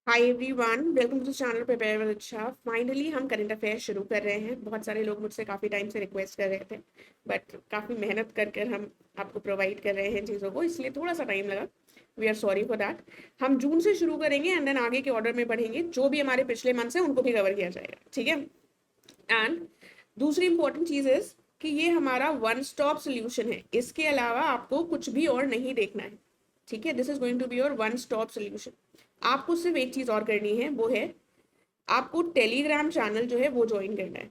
Hi everyone, welcome to channel prepare with Ichchha. Finally हम current affair शुरू कर रहे हैं। बहुत सारे लोग मुझसे काफ़ी टाइम से रिक्वेस्ट कर रहे थे, बट काफ़ी मेहनत कर कर हम आपको प्रोवाइड कर रहे हैं चीज़ों को, इसलिए थोड़ा सा टाइम लगा। We are sorry for that. हम जून से शुरू करेंगे एंड देन आगे के ऑर्डर में बढ़ेंगे। जो भी हमारे पिछले मंथ्स हैं उनको भी कवर किया जाएगा, ठीक है। एंड दूसरी इंपॉर्टेंट चीज़ इज कि ये हमारा वन स्टॉप सोल्यूशन है। इसके अलावा आपको कुछ भी और नहीं देखना है, ठीक है। This is going to be your one stop solution. आपको सिर्फ एक चीज़ और करनी है, वो है आपको टेलीग्राम चैनल जो है वो ज्वाइन करना है,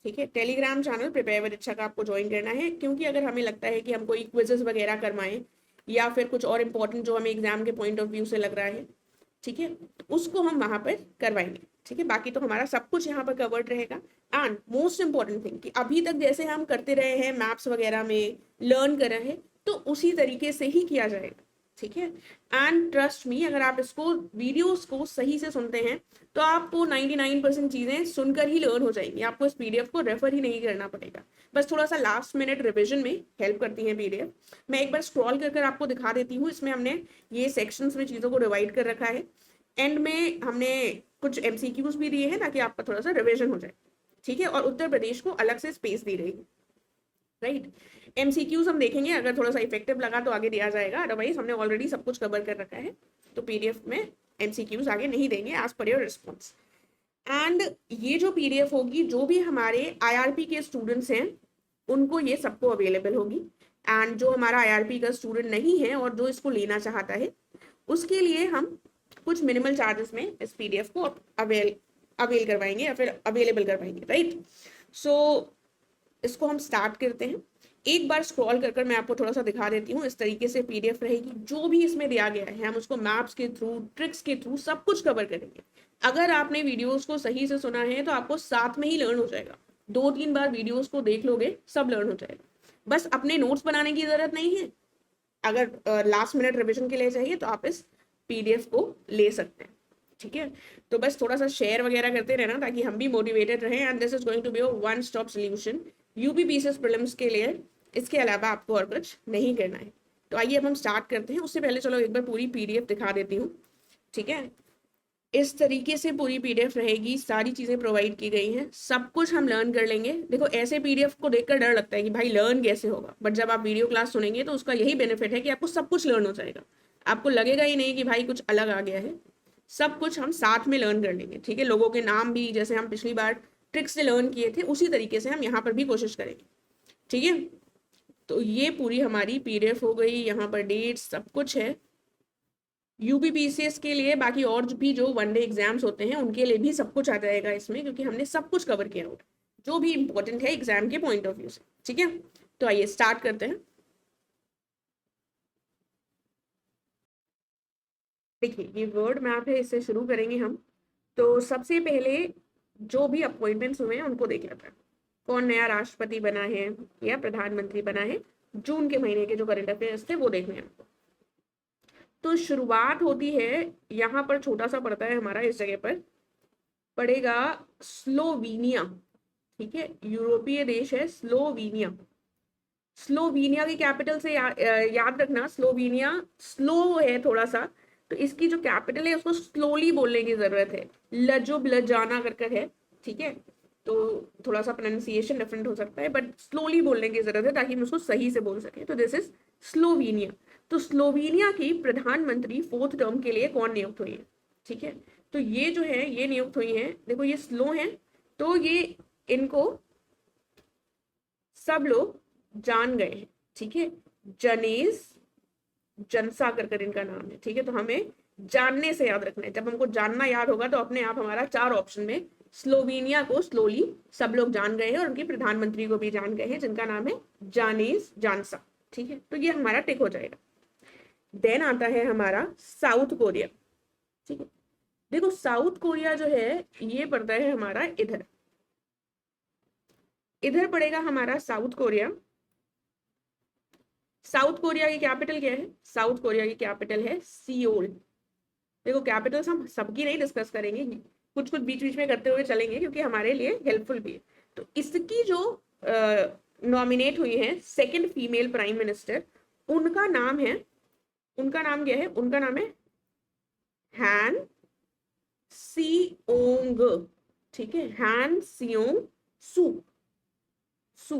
ठीक है। टेलीग्राम चैनल प्रिपेयर विद इच्छा का आपको ज्वाइन करना है, क्योंकि अगर हमें लगता है कि हम कोई क्विजेस वगैरह करवाएं या फिर कुछ और इम्पोर्टेंट जो हमें एग्जाम के पॉइंट ऑफ व्यू से लग रहा है, ठीक है, तो उसको हम वहां पर करवाएंगे, ठीक है। बाकी तो हमारा सब कुछ यहाँ पर कवर्ड रहेगा। एंड मोस्ट इंपॉर्टेंट थिंग कि अभी तक जैसे हम करते रहे हैं मैप्स वगैरह में लर्न कर रहे हैं, तो उसी तरीके से ही किया जाएगा, ठीक है। एंड ट्रस्ट मी, अगर आप इसको वीडियोस को सही से सुनते हैं तो आपको 99% चीजें सुनकर ही लर्न हो जाएंगी। आपको इस पीडीएफ को रेफर ही नहीं करना पड़ेगा। बस थोड़ा सा लास्ट मिनट रिविजन में हेल्प करती है पीडीएफ। मैं एक बार स्क्रॉल कर कर आपको दिखा देती हूँ। इसमें हमने ये सेक्शंस में चीजों को डिवाइड कर रखा है। एंड में हमने कुछ एमसीक्यूज भी दिए हैं ताकि आपका थोड़ा सा रिविजन हो जाए, ठीक है। और उत्तर प्रदेश को अलग से स्पेस दी रही है, राइट। एमसीक्यूज हम देखेंगे, अगर थोड़ा सा इफेक्टिव लगा तो आगे दिया जाएगा, अदरवाइज हमने ऑलरेडी सब कुछ कवर कर रखा है, तो पीडीएफ में एमसीक्यूज आगे नहीं देंगे as per your response. And ये जो पीडीएफ होगी, जो भी हमारे आईआरपी के स्टूडेंट्स हैं उनको ये सबको अवेलेबल होगी। एंड जो हमारा आईआरपी का स्टूडेंट नहीं है और जो इसको लेना चाहता है, उसके लिए हम कुछ मिनिमल चार्जेस में इस पीडीएफ को अवेल अवेल करवाएंगे या फिर अवेलेबल करवाएंगे, राइट। सो इसको हम स्टार्ट करते हैं। एक बार स्क्रॉल कर कर मैं आपको थोड़ा सा दिखा देती हूँ। इस तरीके से पीडीएफ रहेगी। जो भी इसमें दिया गया है हम उसको मैप्स के थ्रू, ट्रिक्स के थ्रू सब कुछ कवर करेंगे। अगर आपने वीडियोस को सही से सुना है तो आपको साथ में ही लर्न हो जाएगा। 2-3 बार वीडियोस को देख लोगे, सब लर्न हो जाएगा। बस अपने नोट्स बनाने की जरूरत नहीं है। अगर लास्ट मिनट रिविजन के लिए चाहिए तो आप इस पीडीएफ को ले सकते हैं, ठीक है। तो बस थोड़ा सा शेयर वगैरह करते रहना ताकि हम भी मोटिवेटेड रहें। And this is going to be a one stop solution UPPCS prelims के लिए। इसके अलावा आपको और कुछ नहीं करना है। तो आइए अब हम स्टार्ट करते हैं। उससे पहले चलो एक बार पूरी पीडीएफ दिखा देती हूँ, ठीक है। इस तरीके से पूरी पीडीएफ रहेगी। सारी चीजें प्रोवाइड की गई हैं, सब कुछ हम लर्न कर लेंगे। देखो, ऐसे पीडीएफ को देखकर डर लगता है कि भाई लर्न कैसे होगा, बट जब आप वीडियो क्लास सुनेंगे तो उसका यही बेनिफिट है कि आपको सब कुछ लर्न हो जाएगा। आपको लगेगा ही नहीं कि भाई कुछ अलग आ गया है। सब कुछ हम साथ में लर्न कर लेंगे, ठीक है। लोगों के नाम भी जैसे हम पिछली बार ट्रिक्स से लर्न किए थे, उसी तरीके से हम यहाँ पर भी कोशिश करेंगे, ठीक है। तो ये पूरी हमारी पीडीएफ हो गई। यहाँ पर डेट सब कुछ है यूपीपीसीएस के लिए। बाकी और भी जो वनडे एग्जाम्स होते हैं उनके लिए भी सब कुछ आ जाएगा इसमें, क्योंकि हमने सब कुछ कवर किया हुआ जो भी इंपॉर्टेंट है एग्जाम के पॉइंट ऑफ व्यू से, ठीक है। तो आइए स्टार्ट करते हैं। देखिए, ये वर्ड मैप है, इससे शुरू करेंगे हम। तो सबसे पहले जो भी अपॉइंटमेंट्स हुए हैं उनको देख लेते हैं। कौन नया राष्ट्रपति बना है या प्रधानमंत्री बना है, जून के महीने के जो करंट अफेयर्स थे वो देखने हैं हमको। तो शुरुआत होती है, यहाँ पर छोटा सा पड़ता है हमारा, इस जगह पर पड़ेगा स्लोवीनिया, ठीक है। यूरोपीय देश है स्लोवीनिया। स्लोवीनिया की कैपिटल से याद रखना, स्लोवीनिया स्लो है थोड़ा सा, तो इसकी जो कैपिटल है उसको स्लोली बोलने की जरूरत है। लजो ब्लजाना कर कर है, ठीक है। तो थोड़ा सा प्रोनाउंसिएशन डिफरेंट हो सकता है, बट स्लोली बोलने की जरूरत है ताकि हम उसको सही से बोल सकें। तो दिस इज स्लोवीनिया। तो स्लोवीनिया की प्रधानमंत्री 4th टर्म के लिए कौन नियुक्त हुई है, ठीक है। तो ये जो है ये नियुक्त हुई है। देखो, ये स्लो है तो ये इनको सब लोग जान गए हैं, ठीक है। जनेस जनसा कर कर इनका नाम है, ठीक है। तो हमें जानने से याद रखना है। जब हमको जानना याद होगा तो अपने आप हमारा 4 ऑप्शन में स्लोवेनिया को स्लोली सब लोग जान गए हैं और उनके प्रधानमंत्री को भी जान गए हैं, जिनका नाम है जानेस जानसा, ठीक है। तो ये हमारा टिक हो जाएगा। देन आता है हमारा साउथ कोरिया, ठीक है। देखो, साउथ कोरिया जो है ये पड़ता है हमारा इधर, इधर पड़ेगा हमारा साउथ कोरिया। साउथ कोरिया की कैपिटल क्या है? साउथ कोरिया की कैपिटल है सियोल। देखो, कैपिटल्स हम सबकी नहीं डिस्कस करेंगे, कुछ कुछ बीच बीच में करते हुए चलेंगे क्योंकि हमारे लिए हेल्पफुल भी है। तो इसकी जो नॉमिनेट हुई है सेकंड फीमेल प्राइम मिनिस्टर, उनका नाम है, उनका नाम क्या है? उनका नाम है हैन सियोंग, ठीक है, हान सियोंग सू, सू।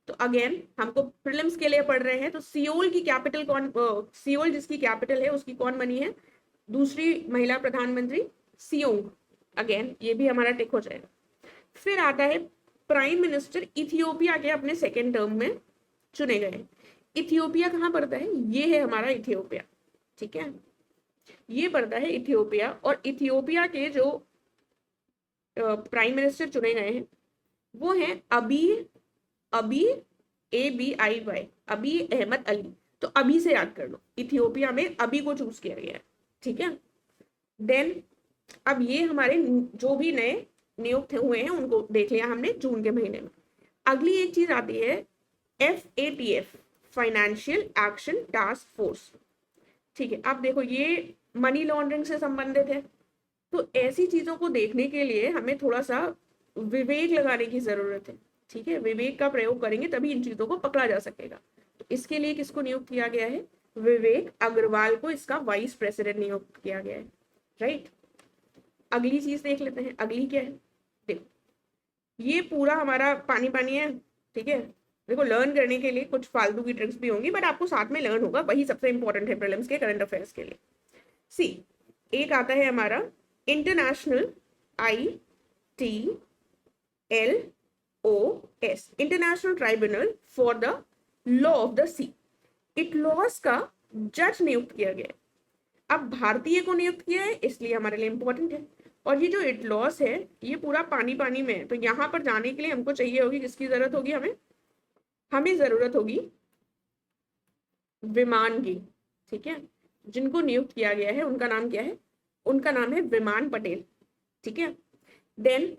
तो अगेन हमको प्रीलिम्स के लिए पढ़ रहे हैं, तो सियोल की कैपिटल कौन, सियोल जिसकी कैपिटल है उसकी कौन बनी है, दूसरी महिला प्रधानमंत्री सियोंग। अगेन ये भी हमारा टिक हो जाएगा। फिर आता है प्राइम मिनिस्टर इथियोपिया के अपने सेकेंड टर्म में चुने गए। इथियोपिया कहाँ पड़ता है, ये है हमारा इथियोपिया, ठीक है, ये पड़ता है इथियोपिया। और इथियोपिया के जो प्राइम मिनिस्टर चुने गए हैं वो हैं अबी, अबी ABIY, अबी अहमद अली। तो अभी से याद कर लो, इथियोपिया में अभी को चूज किया गया है, ठीक है। देन अब ये हमारे जो भी नए नियुक्त हुए हैं उनको देख लिया हमने जून के महीने में। अगली एक चीज आती है FATF, financial action task force, ठीक है। अब देखो ये मनी लॉन्ड्रिंग से संबंधित है, तो ऐसी चीजों को देखने के लिए हमें थोड़ा सा विवेक लगाने की जरूरत है, ठीक है। विवेक का प्रयोग करेंगे तभी इन चीजों को पकड़ा जा सकेगा। तो इसके लिए किसको नियुक्त किया गया है, विवेक अग्रवाल को इसका वाइस प्रेसिडेंट नियुक्त किया गया है, राइट। अगली चीज देख लेते हैं, अगली क्या है, देखो ये पूरा हमारा पानी पानी है, ठीक है। देखो लर्न करने के लिए कुछ फालतू की ट्रिक्स भी होंगी, बट आपको साथ में लर्न होगा, वही सबसे इंपॉर्टेंट है प्रीलिम्स के करंट अफेयर्स के लिए। सी, एक आता है हमारा international ITLOS, international tribunal for the law of the sea. ITLOS का जज नियुक्त किया गया है। अब भारतीय को नियुक्त किया है इसलिए हमारे लिए इंपॉर्टेंट है। और ये जो इटलॉस है ये पूरा पानी पानी में है, तो यहाँ पर जाने के लिए हमको चाहिए होगी, किसकी जरूरत होगी, हमें जरूरत होगी विमान की, ठीक है। जिनको नियुक्त किया गया है उनका नाम क्या है, उनका नाम है विमान पटेल, ठीक है। देन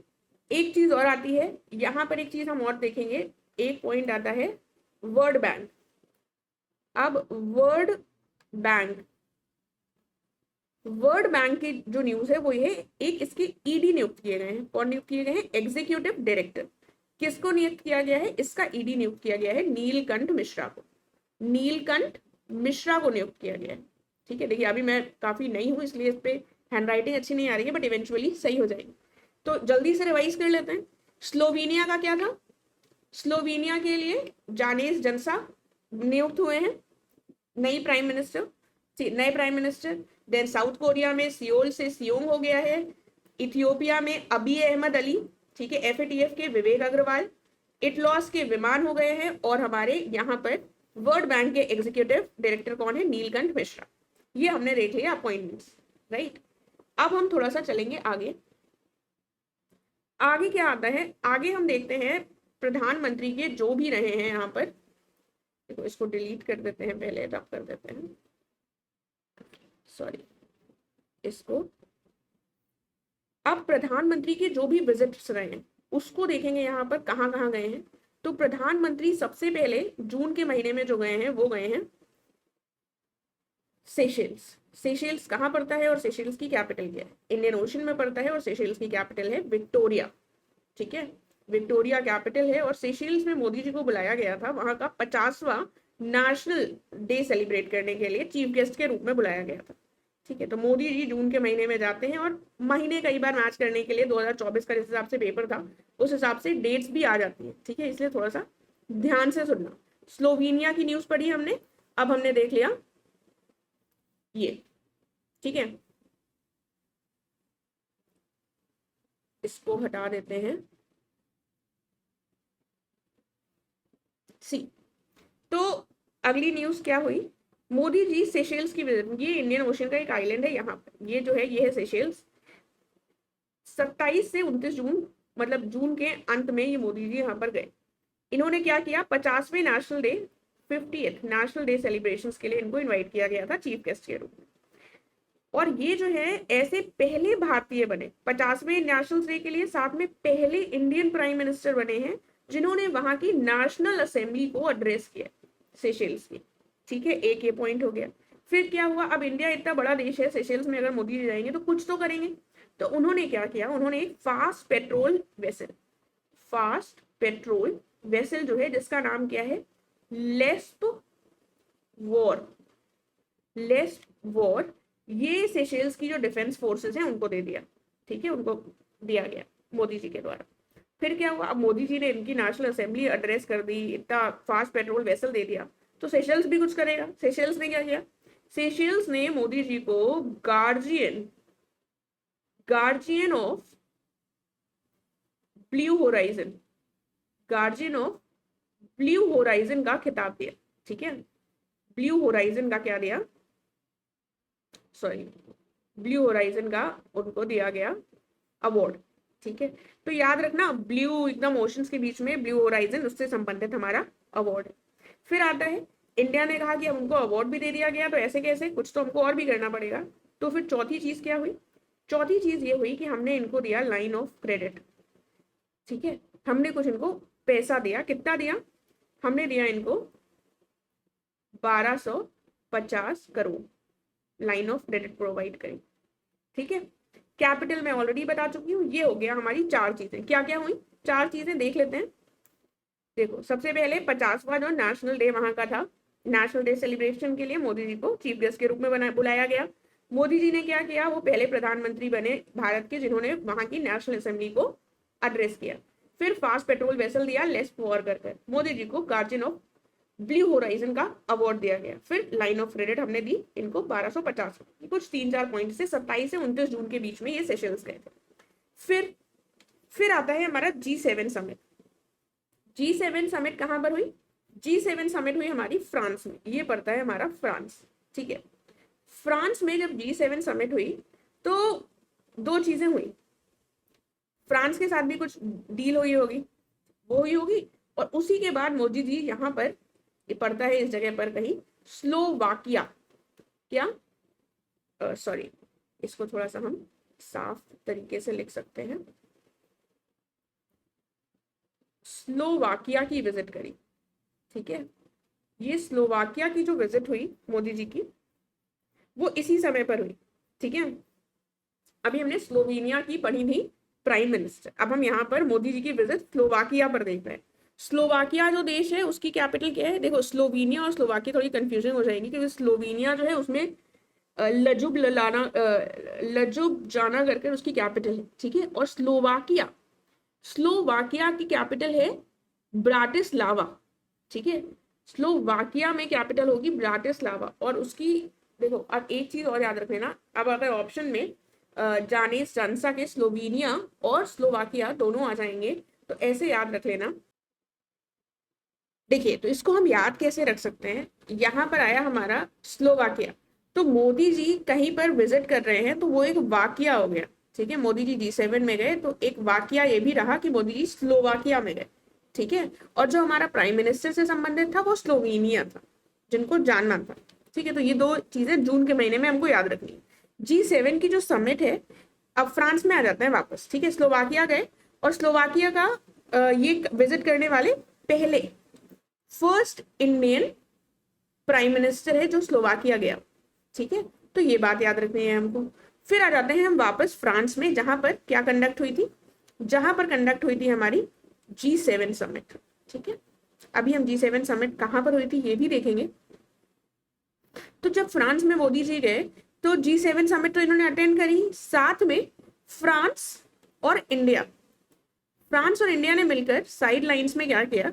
एक चीज और आती है यहाँ पर, एक चीज हम और देखेंगे, एक पॉइंट आता है वर्ल्ड बैंक। अब वर्ल्ड बैंक की जो न्यूज है वो ये, एक इसके ED नियुक्त किए गए हैं। कौन नियुक्त किए गए हैं, एग्जीक्यूटिव डायरेक्टर। किसको नियुक्त किया गया है, इसका ED नियुक्त किया गया है नीलकंठ मिश्रा को, नीलकंठ मिश्रा को नियुक्त किया गया है, ठीक है। देखिए अभी मैं काफी नई हूँ इसलिए इस पे हैंडराइटिंग अच्छी नहीं आ रही है, बट इवेंचुअली सही हो जाएगी। तो जल्दी से रिवाइज कर लेते हैं। स्लोवेनिया का क्या था, स्लोवेनिया के लिए जानेस जंसा नियुक्त हुए हैं, नई प्राइम मिनिस्टर, नए prime minister. Then South Korea में सियोल से सियोंग हो गया है। इथियोपिया में अबी अहमद अली, ठीक है, FATF के विवेक अग्रवाल। इटलॉस के विमान हो गए हैं। और हमारे यहाँ पर वर्ल्ड बैंक के एग्जीक्यूटिव डायरेक्टर कौन है, नीलकंठ मिश्रा। ये हमने देख लिया अपॉइंटमेंट्स, राइट। अब हम थोड़ा सा चलेंगे आगे। आगे क्या आता है, आगे हम देखते हैं प्रधानमंत्री के जो भी रहे हैं यहाँ पर, देखो इसको डिलीट कर देते हैं, पहले रब कर देते हैं, सॉरी इसको। अब प्रधानमंत्री के जो भी विजिट्स रहे हैं उसको देखेंगे यहाँ पर कहाँ कहाँ गए हैं। तो प्रधानमंत्री सबसे पहले जून के महीने में जो गए हैं वो गए हैं सेशेल्स। सेशेल्स कहाँ पड़ता है और सेशेल्स की कैपिटल क्या है, इंडियन ओशन में पड़ता है और सेशेल्स की कैपिटल है विक्टोरिया, ठीक है, विक्टोरिया कैपिटल है। और सेशेल्स में मोदी जी को बुलाया गया था, वहां का 50वां नेशनल डे सेलिब्रेट करने के लिए चीफ गेस्ट के रूप में बुलाया गया था, ठीक है। तो मोदी जी जून के महीने में जाते हैं और महीने कई बार मैच करने के लिए 2024 का जिस हिसाब से पेपर था उस हिसाब से डेट्स भी आ जाती है, ठीक है, इसलिए थोड़ा सा ध्यान से सुनना। स्लोवेनिया की न्यूज पढ़ी हमने, अब हमने देख लिया ये, ठीक है, इसको हटा देते हैं। सी, तो अगली न्यूज क्या हुई, मोदी जी सेशेल्स की विजिट। ये इंडियन ओशन का एक आइलैंड है, यहाँ पर ये जो है ये है सेशेल्स। 27 से 29 जून, मतलब जून के अंत में ये मोदी जी यहाँ पर गए। इन्होंने क्या किया, 50वें national day, 50th national day celebrations के लिए इनको इनवाइट किया गया था चीफ गेस्ट के रूप में। और ये जो है ऐसे पहले भारतीय बने 50वें नेशनल डे के लिए, साथ में पहले इंडियन प्राइम मिनिस्टर बने हैं जिन्होंने वहां की नेशनल असेंबली को एड्रेस किया सेशेल्स की, ठीक है। एक ये पॉइंट हो गया। फिर क्या हुआ, अब इंडिया इतना बड़ा देश है, सेशेल्स में अगर मोदी जी जाएंगे तो कुछ तो करेंगे। तो उन्होंने क्या किया, उन्होंने एक फास्ट पेट्रोल वेसल जो है जिसका नाम क्या है, लेस्प वॉर, ये सेशेल्स की जो डिफेंस फोर्सेस हैं उनको दे दिया, ठीक है, उनको दिया गया मोदी जी के द्वारा। फिर क्या हुआ, अब मोदी जी ने इनकी नेशनल असेंबली एड्रेस कर दी, इतना फास्ट पेट्रोल वेसल दे दिया, तो सेशल्स भी कुछ करेगा। सेशल्स ने क्या किया, सेशल्स ने मोदी जी को guardian guardian of blue horizon guardian of blue horizon का खिताब दिया। ठीक है, ब्लू होराइजन का क्या दिया, सॉरी, ब्लू होराइजन का उनको दिया गया अवार्ड। ठीक है, तो याद रखना ब्लू एकदम ओशंस के बीच में ब्लू होराइजन, उससे संबंधित हमारा अवार्ड है। फिर आता है इंडिया ने कहा कि अब उनको अवार्ड भी दे दिया गया, तो ऐसे कैसे, कुछ तो हमको और भी करना पड़ेगा। तो फिर चौथी चीज क्या हुई, चौथी चीज ये हुई कि हमने इनको दिया लाइन ऑफ क्रेडिट। ठीक है, हमने कुछ इनको पैसा दिया, कितना दिया, हमने दिया इनको 1250 crore line of credit provide करी। ठीक है, कैपिटल मैं ऑलरेडी बता चुकी हूँ। ये हो गया हमारी चार चीजें, क्या क्या हुई, चार चीजें देख लेते हैं। देखो, सबसे पहले 50वां जो नेशनल डे वहां का था, नेशनल डे सेलिब्रेशन के लिए मोदी जी को चीफ गेस्ट के रूप में बुलाया गया। मोदी जी ने क्या किया, वो पहले प्रधानमंत्री बने भारत के जिन्होंने वहां की नेशनल असेंबली को एड्रेस किया। फिर फास्ट पेट्रोल वेसल दिया लेस वॉर कर मोदी जी को गार्जियन ऑफ ब्लू होराइजन का अवार्ड दिया गया। फिर लाइन ऑफ क्रेडिट हमने दी इनको 1250, कुछ 3-4 पॉइंट से 27 से 29 जून के बीच में ये सेशंस गए थे। फिर आता है हमारा G7 समिट। G7 समिट कहां पर हुई, G7 समिट हुई हमारी फ्रांस में, ये पड़ता है हमारा फ्रांस। ठीक है, फ्रांस में जब G7 समिट हुई तो दो चीजें हुई, फ्रांस के साथ भी कुछ डील हुई होगी, वो हुई होगी, और उसी के बाद मोदी जी यहाँ पर, ये पड़ता है इस जगह पर कहीं स्लोवाकिया, क्या सॉरी, इसको थोड़ा सा हम साफ तरीके से लिख सकते हैं, स्लोवाकिया की विजिट करी। ठीक है, ये स्लोवाकिया की जो विजिट हुई मोदी जी की, वो इसी समय पर हुई। ठीक है, अभी हमने स्लोवेनिया की पढ़ी थी प्राइम मिनिस्टर, अब हम यहाँ पर मोदी जी की विजिट स्लोवाकिया पर देख रहे हैं। स्लोवाकिया जो देश है उसकी कैपिटल क्या है, देखो स्लोवेनिया और स्लोवाकिया थोड़ी कंफ्यूजन हो जाएगी, क्योंकि स्लोवेनिया जो है उसमें लजुब जाना करके उसकी कैपिटल है। ठीक है, और स्लोवाकिया की कैपिटल है ब्राटिस्लावा। ठीक है, स्लोवाकिया में कैपिटल होगी ब्राटिस्लावा, और उसकी, देखो अब एक चीज और याद रख लेना, अब अगर ऑप्शन में जानेस जानसा के स्लोवेनिया और स्लोवाकिया दोनों आ जाएंगे तो ऐसे याद रख लेना। देखिए, तो इसको हम याद कैसे रख सकते हैं, यहाँ पर आया हमारा स्लोवाकिया, तो मोदी जी कहीं पर विजिट कर रहे हैं तो वो एक वाकिया हो गया। ठीक है, मोदी जी G7 में गए तो एक वाकिया ये भी रहा कि मोदी जी स्लोवाकिया में गए। ठीक है, और जो हमारा प्राइम मिनिस्टर से संबंधित था वो स्लोवेनिया था, जिनको जानना था। ठीक है, तो ये दो चीजें जून के महीने में हमको याद रखनी है। G7 की जो समिट है, अब फ्रांस में आ जाते हैं वापस। ठीक है, स्लोवाकिया गए, और स्लोवाकिया का ये विजिट करने वाले पहले फर्स्ट इंडियन प्राइम मिनिस्टर है जो स्लोवाकिया गया। ठीक है, तो ये बात याद रखनी है हमको। फिर आ जाते हैं हम वापस फ्रांस में, जहां पर क्या कंडक्ट हुई थी, जहां पर कंडक्ट हुई थी हमारी G7 समिट। ठीक है, अभी हम G7 समिट कहां पर हुई थी ये भी देखेंगे। तो जब फ्रांस में मोदी जी गए तो G7 समिट तो इन्होंने अटेंड करी, साथ में फ्रांस और इंडिया ने मिलकर साइड लाइंस में क्या किया,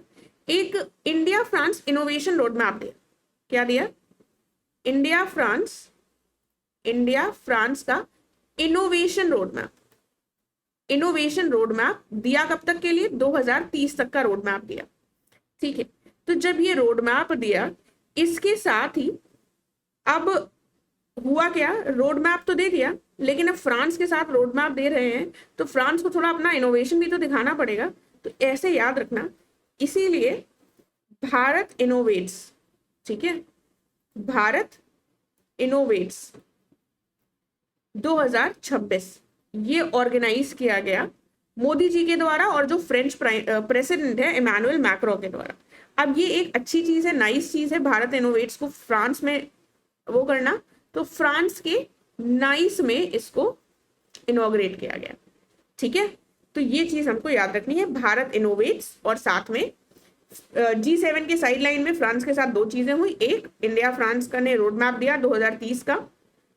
एक India France innovation road map दिया। क्या दिया, इंडिया फ्रांस का इनोवेशन रोड मैप दिया। कब तक के लिए, 2030 तक का रोड मैप दिया। ठीक है, तो जब ये रोड मैप दिया, इसके साथ ही अब हुआ क्या, रोड मैप तो दे दिया, लेकिन अब फ्रांस के साथ रोड मैप दे रहे हैं तो फ्रांस को थोड़ा अपना इनोवेशन भी तो दिखाना पड़ेगा, तो ऐसे याद रखना। इसीलिए भारत इनोवेट्स, ठीक है, भारत इनोवेट्स 2026 ये ऑर्गेनाइज किया गया मोदी जी के द्वारा और जो फ्रेंच प्रेसिडेंट है इमैनुअल मैक्रो के द्वारा। अब ये एक अच्छी चीज है, नाइस चीज है, भारत इनोवेट्स को फ्रांस में वो करना, तो फ्रांस के नाइस में इसको इनॉग्रेट किया गया। ठीक है, तो ये चीज हमको याद रखनी है, भारत इनोवेट्स, और साथ में G7 के साइड लाइन में फ्रांस के साथ दो चीजें हुई, एक इंडिया फ्रांस का ने रोड मैप दिया 2030 का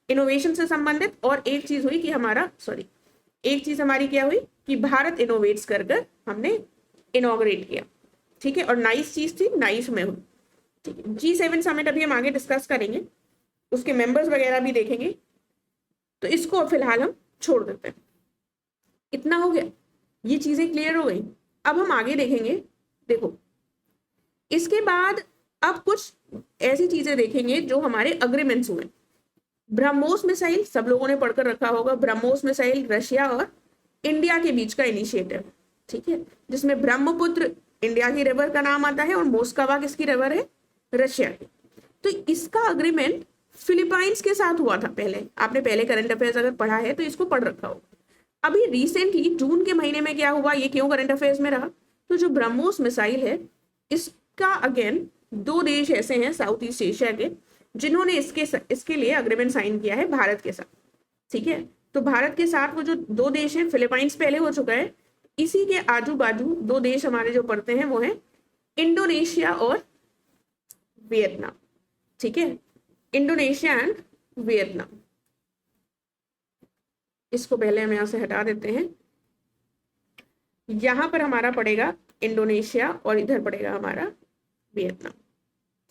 इनोवेशन से संबंधित, और एक चीज हुई कि हमारा एक चीज हमारी क्या हुई कि भारत इनोवेट्स कर कर हमने इनॉग्रेट किया, ठीक है, और नाइस चीज थी, नाइस में हुई, ठीक है। G7 समिट अभी हम आगे डिस्कस करेंगे, उसके मेंबर्स वगैरह भी देखेंगे, तो इसको फिलहाल हम छोड़ देते हैं। इतना हो गया, ये चीजें क्लियर हो गई। अब हम आगे देखेंगे। देखो इसके बाद अब कुछ ऐसी चीजें देखेंगे जो हमारे अग्रीमेंट्स हुए। ब्रह्मोस मिसाइल सब लोगों ने पढ़कर रखा होगा। ब्रह्मोस मिसाइल रशिया और इंडिया के बीच का इनिशिएटिव, ठीक है, जिसमें ब्रह्मपुत्र इंडिया की रिवर का नाम आता है और मोस्कवा किसकी रिवर है, रशिया की। तो इसका अग्रीमेंट फिलीपाइंस के साथ हुआ था पहले। आपने पहले करंट अफेयर्स अगर पढ़ा है तो इसको पढ़ रखा होगा। अभी रिसेंटली जून के महीने में क्या हुआ, ये क्यों करंट अफेयर्स में रहा, तो जो ब्रह्मोस मिसाइल है इसका अगेन दो देश ऐसे हैं साउथ ईस्ट एशिया के जिन्होंने इसके लिए अग्रीमेंट साइन किया है भारत के साथ, ठीक है। तो भारत के साथ वो जो दो देश हैं, फिलीपाइंस पहले हो चुका है, इसी के आजू बाजू दो देश हमारे जो पड़ते हैं वो है इंडोनेशिया और वियतनाम, ठीक है, इंडोनेशिया एंड वियतनाम। इसको पहले हम यहां से हटा देते हैं। यहां पर हमारा पड़ेगा इंडोनेशिया और इधर पड़ेगा हमारा वियतनाम,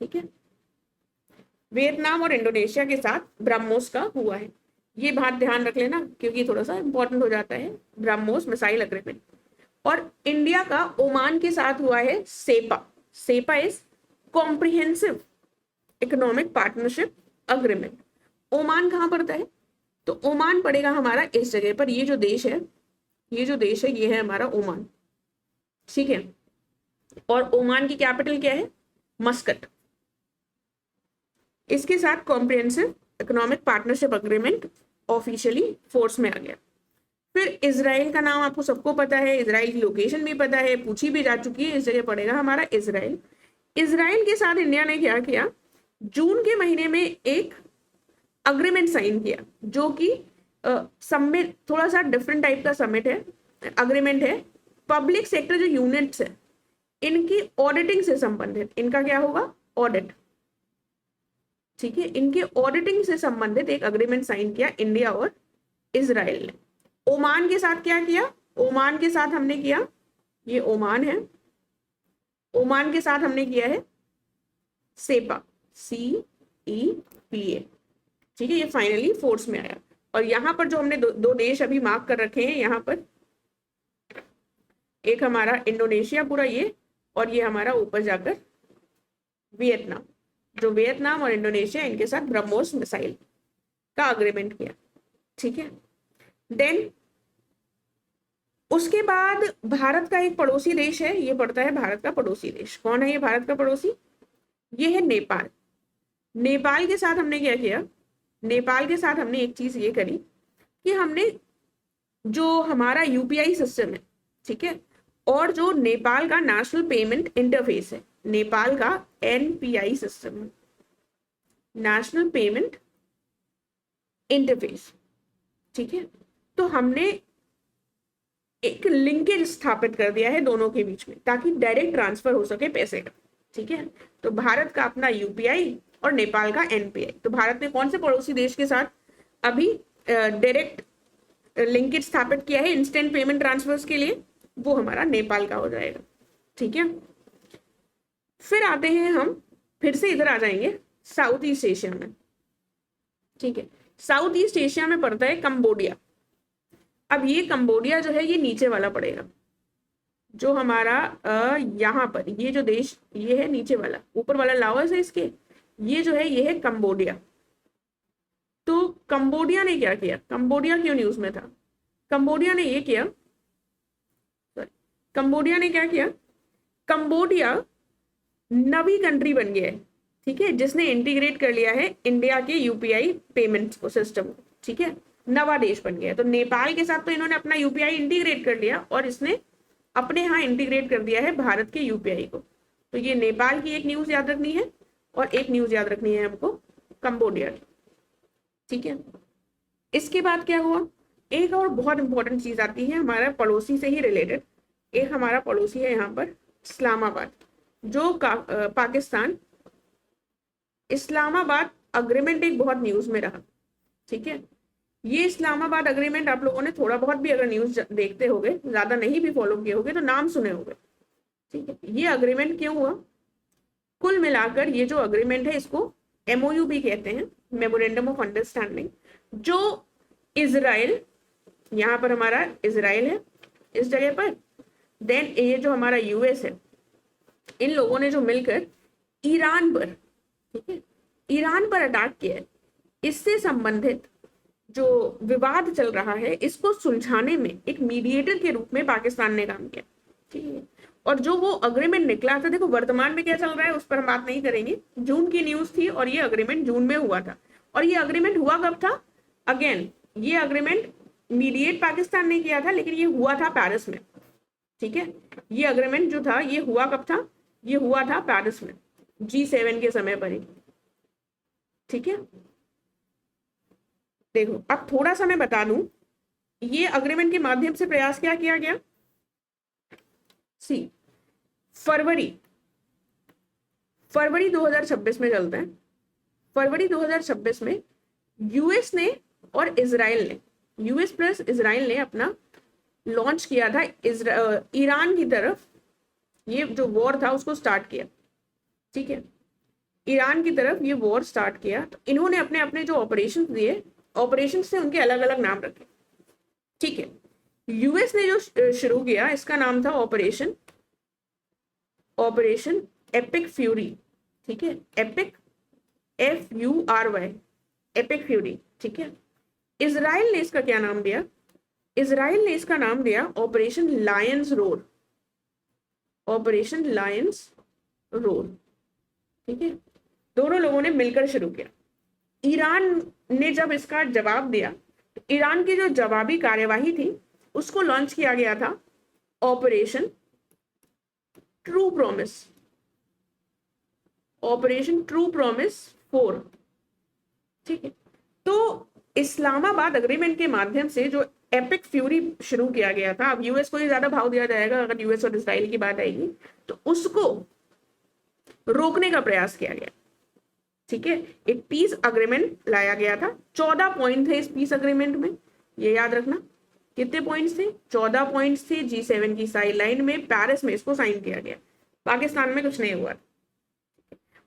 ठीक है। वियतनाम और इंडोनेशिया के साथ ब्रह्मोस का हुआ है, ये बात ध्यान रख लेना क्योंकि थोड़ा सा इंपॉर्टेंट हो जाता है, ब्रह्मोस मिसाइल अग्रीमेंट। और इंडिया का ओमान के साथ हुआ है CEPA. CEPA is comprehensive economic partnership agreement. Oman कहाँ पड़ता है, तो ओमान पड़ेगा हमारा इस जगह पर, ये जो देश है, ये जो देश है ये है हमारा ओमान, ठीक है। और ओमान की कैपिटल क्या है, मस्कट। इसके साथ comprehensive economic partnership agreement officially force में आ गया। फिर इजराइल का नाम आपको सबको पता है, इजराइल की लोकेशन भी पता है, पूछी भी जा चुकी है, इस जगह पड़ेगा हमारा इजराइल। इजराइल के साथ इंडिया ने क्या किया, जून के महीने में एक अग्रीमेंट साइन किया जो कि समिट थोड़ा सा डिफरेंट टाइप का समिट है, अग्रीमेंट है। पब्लिक सेक्टर जो यूनिट्स है इनकी ऑडिटिंग से संबंधित, इनका क्या होगा, ऑडिट, ठीक है, इनके ऑडिटिंग से संबंधित एक अग्रीमेंट साइन किया इंडिया और इजराइल ने। ओमान के साथ क्या किया, ओमान के साथ हमने किया, ये ओमान है, ओमान के साथ हमने किया है सेपा, CEPA, ठीक है, ये फाइनली फोर्स में आया। और यहां पर जो हमने दो देश अभी मार्क कर रखे हैं, यहां पर एक हमारा इंडोनेशिया पूरा ये, और ये हमारा ऊपर जाकर वियतनाम, जो वियतनाम और इंडोनेशिया इनके साथ ब्रह्मोस मिसाइल का अग्रीमेंट किया, ठीक है। देन उसके बाद भारत का एक पड़ोसी देश है, ये पड़ता है भारत का पड़ोसी देश। कौन है ये भारत का पड़ोसी, ये है नेपाल। नेपाल के साथ हमने क्या किया, नेपाल के साथ हमने एक चीज ये करी कि हमने जो हमारा UPI सिस्टम है, ठीक है, और जो नेपाल का नेशनल पेमेंट इंटरफेस है, नेपाल का NPI सिस्टम है, नेशनल पेमेंट इंटरफेस, ठीक है, तो हमने एक लिंकेज स्थापित कर दिया है दोनों के बीच में ताकि डायरेक्ट ट्रांसफर हो सके पैसे का, ठीक है। तो भारत का अपना UPI और नेपाल का NPI। तो भारत ने कौन से पड़ोसी देश के साथ अभी डायरेक्ट लिंकेज स्थापित किया है इंस्टेंट पेमेंट ट्रांसफर्स के लिए, वो हमारा नेपाल का हो जाएगा, ठीक है। फिर आते हैं हम, फिर से इधर आ जाएंगे साउथ ईस्ट एशिया में, ठीक है। साउथ ईस्ट एशिया में पड़ता है कंबोडिया। अब ये कंबोडिया जो है ये नीचे वाला पड़ेगा, जो हमारा यहाँ पर ये जो देश ये है नीचे वाला, ऊपर वाला लाओस है इसके, ये जो है ये है कंबोडिया। तो कंबोडिया ने क्या किया, कंबोडिया क्यों न्यूज में था, कंबोडिया ने ये किया, सॉरी, कंबोडिया ने क्या किया, कंबोडिया नवी कंट्री बन गया है, ठीक है, जिसने इंटीग्रेट कर लिया है इंडिया के UPI पेमेंट सिस्टम को, ठीक है, नवा देश बन गया। तो नेपाल के साथ तो इन्होंने अपना UPI इंटीग्रेट कर लिया और इसने अपने यहाँ इंटीग्रेट कर दिया है भारत के UPI को। तो ये नेपाल की एक न्यूज याद रखनी है और एक न्यूज याद रखनी है हमको कंबोडिया की, ठीक है। इसके बाद क्या हुआ, एक और बहुत इंपॉर्टेंट चीज आती है हमारा पड़ोसी से ही रिलेटेड। एक हमारा पड़ोसी है यहाँ पर इस्लामाबाद, जो पाकिस्तान, इस्लामाबाद अग्रीमेंट एक बहुत न्यूज में रहा, ठीक है। ये इस्लामाबाद अग्रीमेंट आप लोगों ने थोड़ा बहुत भी अगर न्यूज देखते होगे, ज्यादा नहीं भी फॉलो किए होगे, तो नाम सुने होंगे। ठीक है, ये अग्रीमेंट क्यों हुआ? कुल मिलाकर ये जो अग्रीमेंट है इसको एमओयू भी कहते हैं, मेमोरेंडम ऑफ अंडरस्टैंडिंग। जो इजराइल, यहाँ पर हमारा इजराइल है इस जगह पर, देन ये जो हमारा यूएस है, इन लोगों ने जो मिलकर ईरान पर, ठीक है, ईरान पर अटैक किया है। इससे संबंधित जो विवाद चल रहा है इसको सुलझाने में एक मीडिएटर के रूप में पाकिस्तान ने काम किया। ठीक है, और जो वो अग्रीमेंट निकला था, देखो वर्तमान में क्या चल रहा है उस पर हम बात नहीं करेंगे, जून की न्यूज थी और ये अग्रीमेंट जून में हुआ था। और ये अग्रीमेंट हुआ कब था? अगेन ये अग्रीमेंट मीडिएट पाकिस्तान ने किया था, लेकिन ये हुआ था पेरिस में। ठीक है, ये अग्रीमेंट जो था ये हुआ कब था? ये हुआ था पेरिस में, G7 के समय पर ही। ठीक है, देखो अब थोड़ा सा मैं बता दूं, ये अग्रीमेंट के माध्यम से प्रयास क्या किया गया। सी फरवरी 2026 में चलते हैं। फरवरी 2026 में यूएस ने और इजराइल ने, यूएस प्लस इजराइल ने अपना लॉन्च किया था ईरान की तरफ, ये जो वॉर था उसको स्टार्ट किया। ठीक है, ईरान की तरफ ये वॉर स्टार्ट किया, तो इन्होंने अपने अपने जो ऑपरेशन दिए, ऑपरेशन से उनके अलग अलग नाम रखे। ठीक है, यूएस ने जो शुरू किया इसका नाम था ऑपरेशन एपिक फ्यूरी। ठीक है, एपिक FURY, एपिक फ्यूरी। ठीक है, इजराइल ने इसका क्या नाम दिया? इजराइल ने इसका नाम दिया operation Lions road, operation Lions road. ठीक है, दोनों लोगों ने मिलकर शुरू किया। ईरान ने जब इसका जवाब दिया, तो ईरान की जो जवाबी कार्यवाही थी उसको लॉन्च किया गया था operation true promise, operation true promise 4। ठीक है, तो इस्लामाबाद अग्रीमेंट के माध्यम से जो एपिक फ्यूरी शुरू किया गया था, अब यूएस को ही ज्यादा भाव दिया जाएगा अगर यूएस और इजराइल की बात आएगी, तो उसको रोकने का प्रयास किया गया। ठीक है, एक पीस अग्रीमेंट लाया गया था। 14 पॉइंट थे इस पीस अग्रीमेंट में, ये याद रखना। कितने पॉइंट्स थे? 14 पॉइंट्स थे। G7 की साइडलाइन में पेरिस में इसको साइन किया गया, पाकिस्तान में कुछ नहीं हुआ।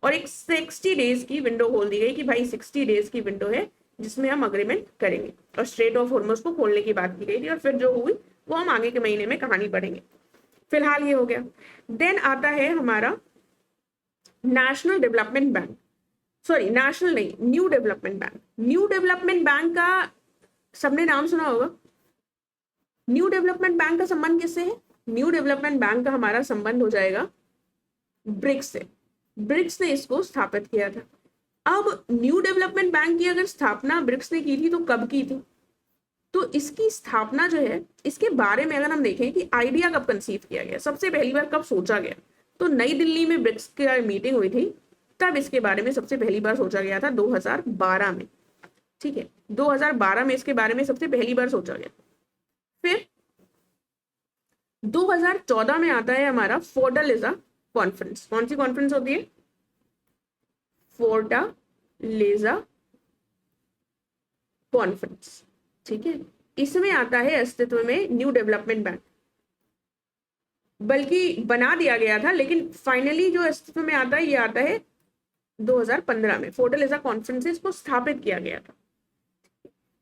और एक 60 डेज की विंडो खोल दी गई कि भाई 60 डेज की विंडो है जिसमें हम अग्रीमेंट करेंगे, और स्ट्रेट ऑफ हॉर्मुज को खोलने की बात की गई थी। और फिर जो हुई वो हम आगे के महीने में कहानी पढ़ेंगे। फिलहाल ये हो गया। देन आता है हमारा national development bank, sorry national नहीं, new development bank. New development bank का सबने नाम सुना होगा। न्यू डेवलपमेंट बैंक का संबंध किससे है? न्यू डेवलपमेंट बैंक का हमारा संबंध हो जाएगा ब्रिक्स से। ब्रिक्स ने इसको स्थापित किया था। अब न्यू डेवलपमेंट बैंक की अगर स्थापना ब्रिक्स ने की थी तो कब की थी? तो इसकी स्थापना जो है, इसके बारे में अगर हम देखें कि आइडिया कब कंसीव किया गया, सबसे पहली बार कब सोचा गया, तो नई दिल्ली में ब्रिक्स की मीटिंग हुई थी, तब इसके बारे में सबसे पहली बार सोचा गया था 2012 में। ठीक है, 2012 में इसके बारे में सबसे पहली बार सोचा गया। फिर 2014 में आता है हमारा फोर्टालिजा कॉन्फ्रेंस। कौन सी कॉन्फ्रेंस होती है? फोर्टालिजा कॉन्फ्रेंस। ठीक है, इसमें आता है अस्तित्व में न्यू डेवलपमेंट बैंक, बल्कि बना दिया गया था, लेकिन फाइनली जो अस्तित्व में आता है ये आता है 2015 में। फोर्टालिजा कॉन्फ्रेंस इसको स्थापित किया गया था।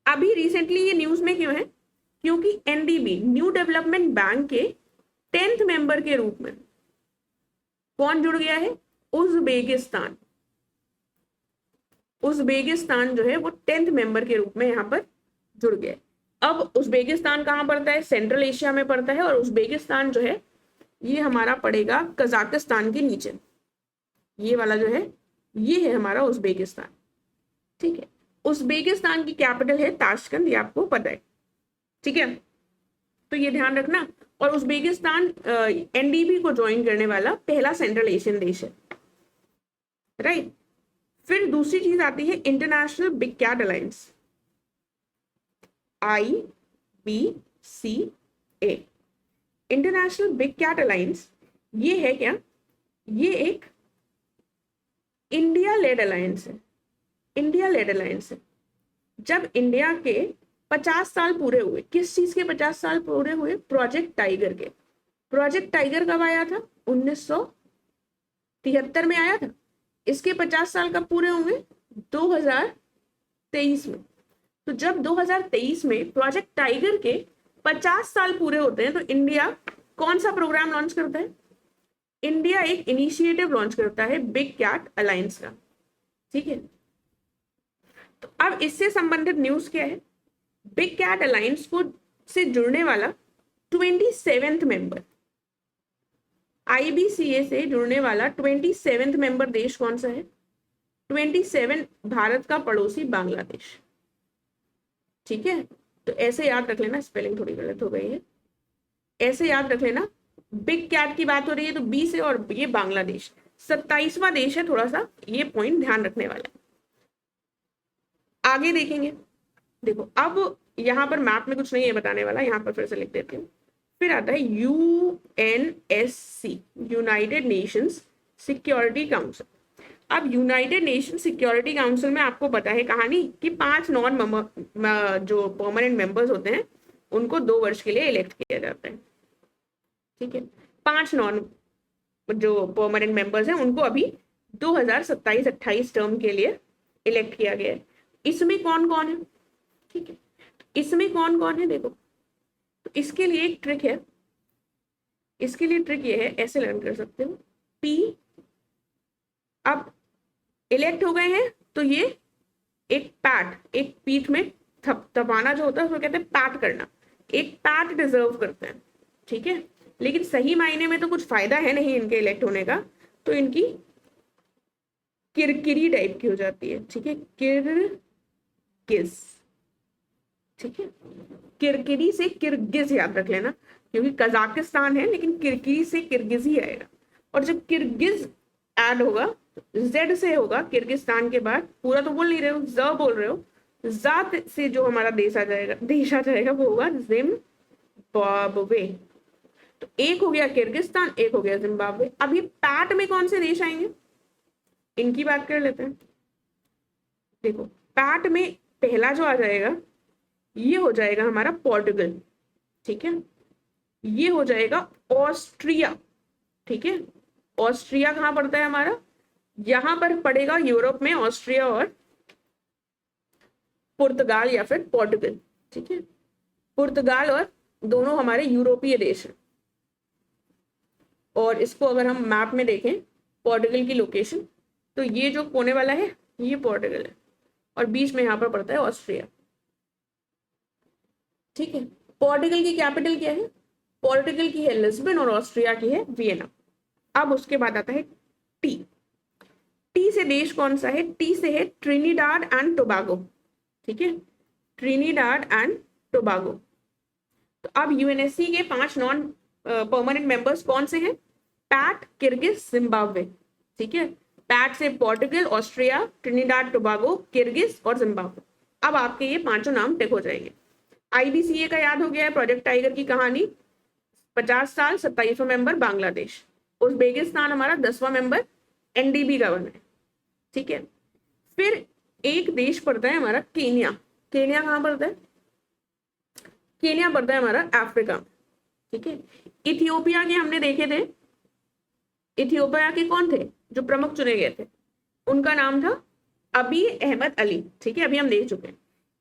अभी रिसेंटली ये न्यूज में क्यों है? क्योंकि NDB, न्यू डेवलपमेंट बैंक के 10th मेंबर के रूप में कौन जुड़ गया है? उज्बेकिस्तान। उज्बेकिस्तान जो है वो 10th मेंबर के रूप में यहाँ पर जुड़ गया। अब उज्बेकिस्तान कहाँ पड़ता है? सेंट्रल एशिया में पड़ता है, और उज्बेकिस्तान जो है ये हमारा पड़ेगा कजाकिस्तान के नीचे। ये वाला जो है ये है हमारा उज्बेकिस्तान। ठीक है, उज्बेकिस्तान की कैपिटल है ताशकंद, ये आपको पता है। ठीक है, तो ये ध्यान रखना। और उज्बेकिस्तान NDB को ज्वाइन करने वाला पहला सेंट्रल एशियन देश है, राइट। फिर दूसरी चीज आती है international big cat alliance, IBCA। International big cat alliance ये है क्या? ये एक इंडिया लेड अलायंस है। इंडिया लेड अलायंस है। जब इंडिया के 50 साल पूरे हुए, किस चीज के 50 साल पूरे हुए? प्रोजेक्ट टाइगर के। प्रोजेक्ट टाइगर कब आया था? 1973 में आया था। इसके 50 साल कब पूरे होंगे? 2023 में। तो जब 2023 में प्रोजेक्ट टाइगर के 50 साल पूरे होते हैं तो इंडिया कौन सा प्रोग्राम लॉन्च करता है? इंडिया एक इनिशिएटिव लॉन्च करता है बिग कैट अलायंस का। ठीक है, तो अब इससे संबंधित न्यूज क्या है? बिग कैट अलायंस को से जुड़ने वाला 27th मेंबर, IBCA से जुड़ने वाला 27th मेंबर देश कौन सा है? 27 भारत का पड़ोसी बांग्लादेश। ठीक है, तो ऐसे याद रख लेना, स्पेलिंग थोड़ी गलत हो गई है, ऐसे याद रख लेना। बिग कैट की बात हो रही है तो बी से, और ये बांग्लादेश 27वां देश है, थोड़ा सा ये पॉइंट ध्यान रखने वाला है। आगे देखेंगे, देखो अब यहां पर मैप में कुछ नहीं है बताने वाला, यहां पर फिर से लिख देती हूँ। फिर आता है UNSC, United Nations security council. अब यूनाइटेड नेशन सिक्योरिटी काउंसिल में आपको पता है कहानी कि 5 नॉन जो परमानेंट मेंबर्स होते हैं उनको 2 वर्ष के लिए इलेक्ट किया जाता है। ठीक है, 5 नॉन जो परमानेंट मेंबर्स हैं उनको अभी 2027-28 टर्म के लिए इलेक्ट किया गया है। इसमें कौन कौन है? ठीक है, इसमें कौन कौन है देखो, तो इसके लिए एक ट्रिक है, इसके लिए ट्रिक ये है, ऐसे लर्न कर सकते हो। P, अब इलेक्ट हो गए हैं तो ये एक पैट, एक पीठ में थपाना जो होता है उसको कहते हैं पैट करना, एक पैट डिजर्व करते हैं। ठीक है, लेकिन सही मायने में तो कुछ फायदा है नहीं इनके इलेक्ट होने का, तो इनकी किरकिरी टाइप की हो जाती है। ठीक है, किरगिज। ठीक है, किरकिरी से किरगिज याद रख लेना, क्योंकि कजाकिस्तान है लेकिन किरकिरी से किरगिज ही आएगा। और जब किरगिज ऐड होगा, जेड से होगा किर्गिस्तान के बाद, पूरा तो बोल नहीं रहे हो, ज बोल रहे हो, जात से जो हमारा देश आ जाएगा वो होगा जिम्बाब्वे। तो एक हो गया किर्गिस्तान, एक हो गया जिम्बाब्वे। अभी पैट में कौन से देश आएंगे इनकी बात कर लेते हैं। देखो पैट में पहला जो आ जाएगा ये हो जाएगा हमारा पोर्टुगल। ठीक है, ये हो जाएगा ऑस्ट्रिया। ठीक है, ऑस्ट्रिया कहाँ पड़ता है हमारा? यहां पर पड़ेगा यूरोप में, ऑस्ट्रिया और पुर्तगाल या फिर पोर्टुगल। ठीक है, पुर्तगाल और दोनों हमारे यूरोपीय देश हैं। और इसको अगर हम मैप में देखें पोर्टुगल की लोकेशन, तो ये जो कोने वाला है ये पोर्टुगल है और बीच में यहां पर पड़ता है ऑस्ट्रिया। ठीक है, पोर्टुगल की कैपिटल क्या है? पोर्टुगल की है लिस्बन और ऑस्ट्रिया की है वियना। अब उसके बाद आता है टी। टी से देश कौन सा है? टी से है ट्रिनिडाड एंड टोबागो। ठीक है, ट्रिनिडाड एंड टोबागो। तो अब यूएनएससी के 5 नॉन परमानेंट मेंबर्स कौन से हैं? PAT, Kyrgyz, Zimbabwe. ठीक है, पैट से Portugal, Austria, Trinidad Tobago, Kyrgyz और जिम्बाब्वे। अब आपके ये 5 नाम टिक हो जाएंगे। IBCA का याद हो गया है, प्रोजेक्ट टाइगर की कहानी, 50 साल, 27वां मेंबर बांग्लादेश। उज्बेकिस्तान हमारा 10वां मेंबर NDB का बना है। ठीक है, फिर एक देश पड़ता है हमारा केन्या। केन्या कहाँ पड़ता है? केन्या पड़ता है हमारा अफ्रीका। ठीक है, इथियोपिया के हमने देखे थे, इथियोपिया के कौन थे जो प्रमुख चुने गए थे? उनका नाम था अबी अहमद अली। ठीक है, अभी हम देख चुके हैं।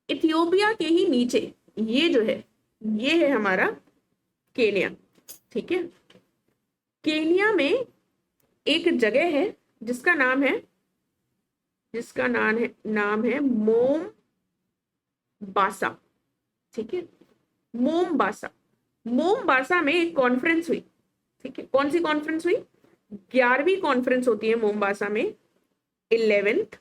इथियोपिया के ही नीचे ये जो है ये है हमारा केन्या। ठीक है, केन्या में एक जगह है जिसका नाम है मोमबासा। ठीक है, मोमबासा। मोमबासा में एक कॉन्फ्रेंस हुई। ठीक है, कौन सी कॉन्फ्रेंस हुई? 11वीं कॉन्फ्रेंस होती है मोमबासा में, 11th